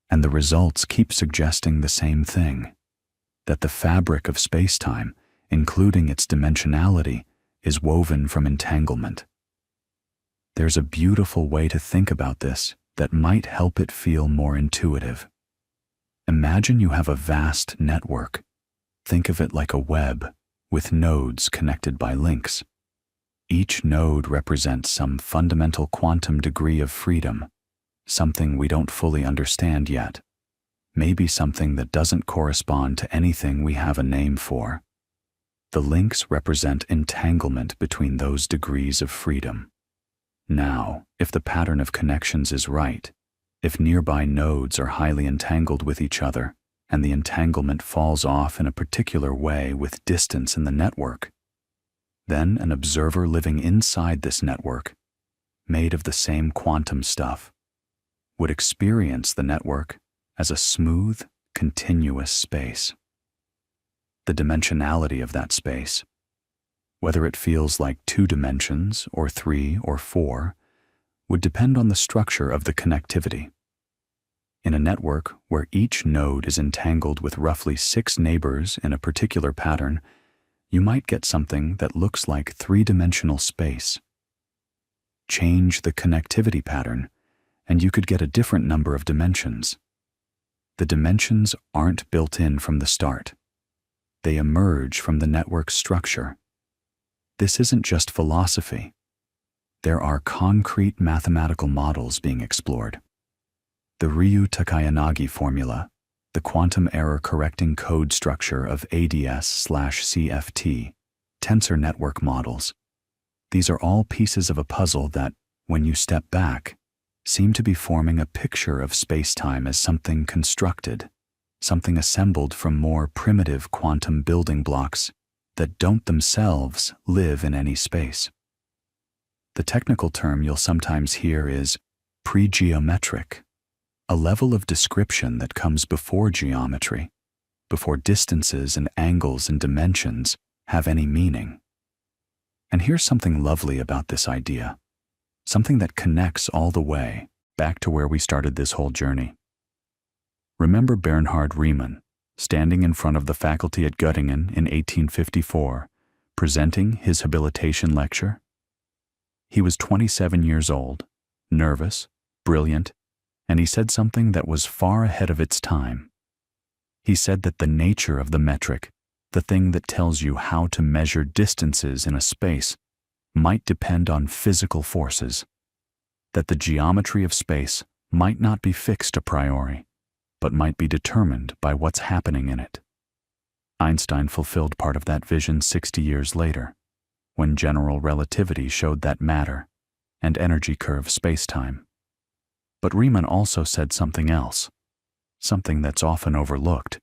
[SPEAKER 1] and the results keep suggesting the same thing, that the fabric of space-time, including its dimensionality, is woven from entanglement. There's a beautiful way to think about this that might help it feel more intuitive. Imagine you have a vast network. Think of it like a web, with nodes connected by links. Each node represents some fundamental quantum degree of freedom, something we don't fully understand yet, maybe something that doesn't correspond to anything we have a name for. The links represent entanglement between those degrees of freedom. Now, if the pattern of connections is right, if nearby nodes are highly entangled with each other, and the entanglement falls off in a particular way with distance in the network, then an observer living inside this network, made of the same quantum stuff, would experience the network as a smooth, continuous space. The dimensionality of that space, whether it feels like 2 dimensions or 3 or 4, would depend on the structure of the connectivity. In a network where each node is entangled with roughly 6 neighbors in a particular pattern, you might get something that looks like 3-dimensional space. Change the connectivity pattern, and you could get a different number of dimensions. The dimensions aren't built in from the start. They emerge from the network structure. This isn't just philosophy. There are concrete mathematical models being explored. The Ryu-Takayanagi formula, the quantum error correcting code structure of ADS/CFT, tensor network models. These are all pieces of a puzzle that, when you step back, seem to be forming a picture of space-time as something constructed, something assembled from more primitive quantum building blocks that don't themselves live in any space. The technical term you'll sometimes hear is pre-geometric, a level of description that comes before geometry, before distances and angles and dimensions have any meaning. And here's something lovely about this idea, something that connects all the way back to where we started this whole journey. Remember Bernhard Riemann, standing in front of the faculty at Göttingen in 1854, presenting his habilitation lecture? He was 27 years old, nervous, brilliant, and he said something that was far ahead of its time. He said that the nature of the metric, the thing that tells you how to measure distances in a space, might depend on physical forces, that the geometry of space might not be fixed a priori, but might be determined by what's happening in it. Einstein fulfilled part of that vision 60 years later, when general relativity showed that matter and energy curve spacetime. But Riemann also said something else, something that's often overlooked.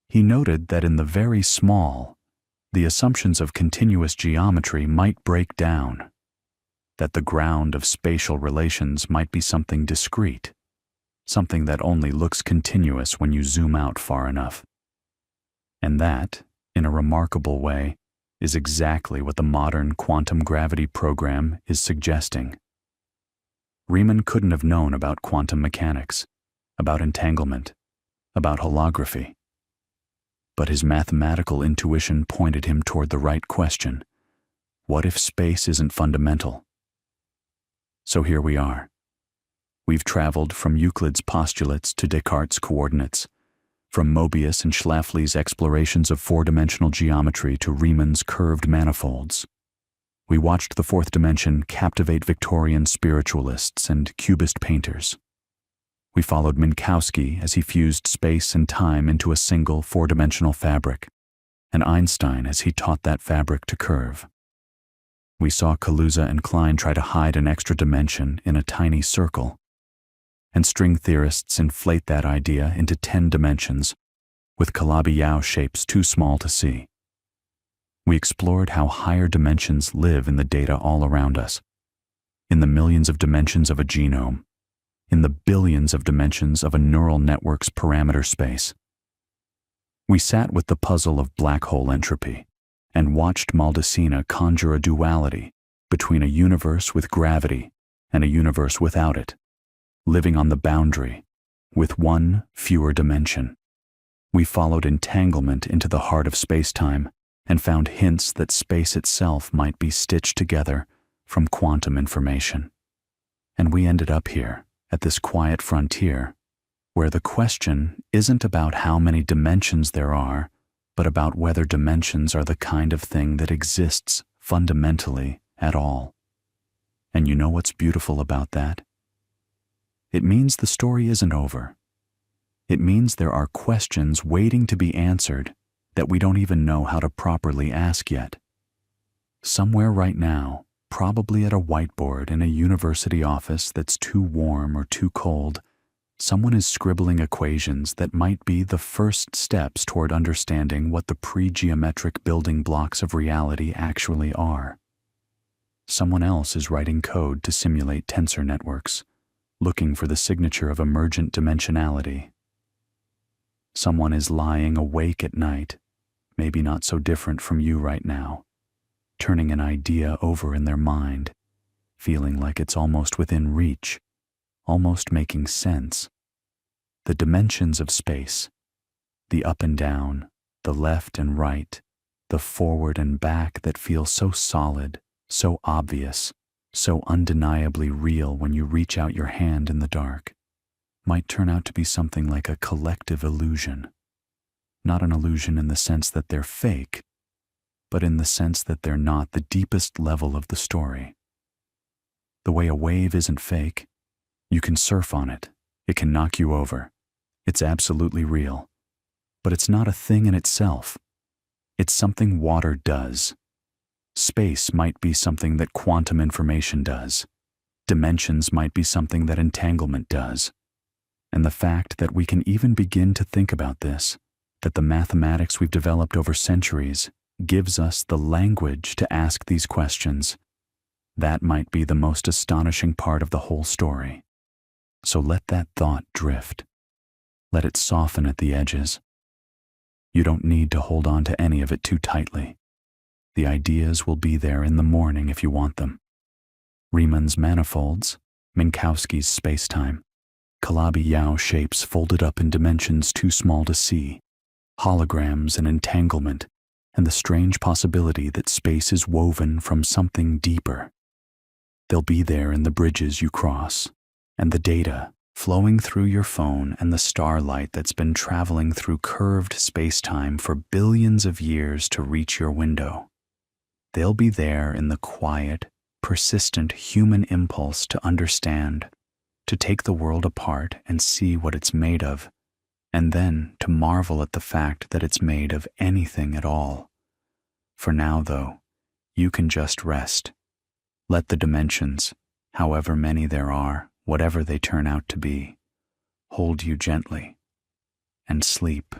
[SPEAKER 1] He noted that in the very small, the assumptions of continuous geometry might break down, that the ground of spatial relations might be something discrete, something that only looks continuous when you zoom out far enough. And that, in a remarkable way, is exactly what the modern quantum gravity program is suggesting. Riemann couldn't have known about quantum mechanics, about entanglement, about holography. but his mathematical intuition pointed him toward the right question. What if space isn't fundamental? So here we are. We've traveled from Euclid's postulates to Descartes' coordinates, from Mobius and Schläfli's explorations of four-dimensional geometry to Riemann's curved manifolds. We watched the fourth dimension captivate Victorian spiritualists and cubist painters. We followed Minkowski as he fused space and time into a single four-dimensional fabric, and Einstein as he taught that fabric to curve. We saw Kaluza-Klein try to hide an extra dimension in a tiny circle, and string theorists inflate that idea into 10 dimensions, with Calabi-Yau shapes too small to see. We explored how higher dimensions live in the data all around us, in the millions of dimensions of a genome, in the billions of dimensions of a neural network's parameter space. We sat with the puzzle of black hole entropy and watched Maldacena conjure a duality between a universe with gravity and a universe without it, living on the boundary, with one fewer dimension. We followed entanglement into the heart of spacetime and found hints that space itself might be stitched together from quantum information. And we ended up here, at this quiet frontier, where the question isn't about how many dimensions there are, but about whether dimensions are the kind of thing that exists fundamentally at all. And you know what's beautiful about that? It means the story isn't over. It means there are questions waiting to be answered that we don't even know how to properly ask yet. Somewhere right now, probably at a whiteboard in a university office that's too warm or too cold, someone is scribbling equations that might be the first steps toward understanding what the pre-geometric building blocks of reality actually are. Someone else is writing code to simulate tensor networks, looking for the signature of emergent dimensionality. Someone is lying awake at night, maybe not so different from you right now, turning an idea over in their mind, feeling like it's almost within reach, almost making sense. The dimensions of space, the up and down, the left and right, the forward and back that feel so solid, so obvious, so undeniably real when you reach out your hand in the dark, might turn out to be something like a collective illusion. Not an illusion in the sense that they're fake, but in the sense that they're not the deepest level of the story. The way a wave isn't fake, you can surf on it, it can knock you over. It's absolutely real. But it's not a thing in itself. It's something water does. Space might be something that quantum information does. Dimensions might be something that entanglement does. And the fact that we can even begin to think about this, that the mathematics we've developed over centuries gives us the language to ask these questions, that might be the most astonishing part of the whole story. So let that thought drift. Let it soften at the edges. You don't need to hold on to any of it too tightly. The ideas will be there in the morning if you want them. Riemann's manifolds, Minkowski's spacetime, Calabi-Yau shapes folded up in dimensions too small to see, holograms and entanglement, and the strange possibility that space is woven from something deeper. They'll be there in the bridges you cross, and the data flowing through your phone and the starlight that's been traveling through curved spacetime for billions of years to reach your window. They'll be there in the quiet, persistent human impulse to understand, to take the world apart and see what it's made of, and then to marvel at the fact that it's made of anything at all. For now, though, you can just rest. Let the dimensions, however many there are, whatever they turn out to be, hold you gently, and sleep.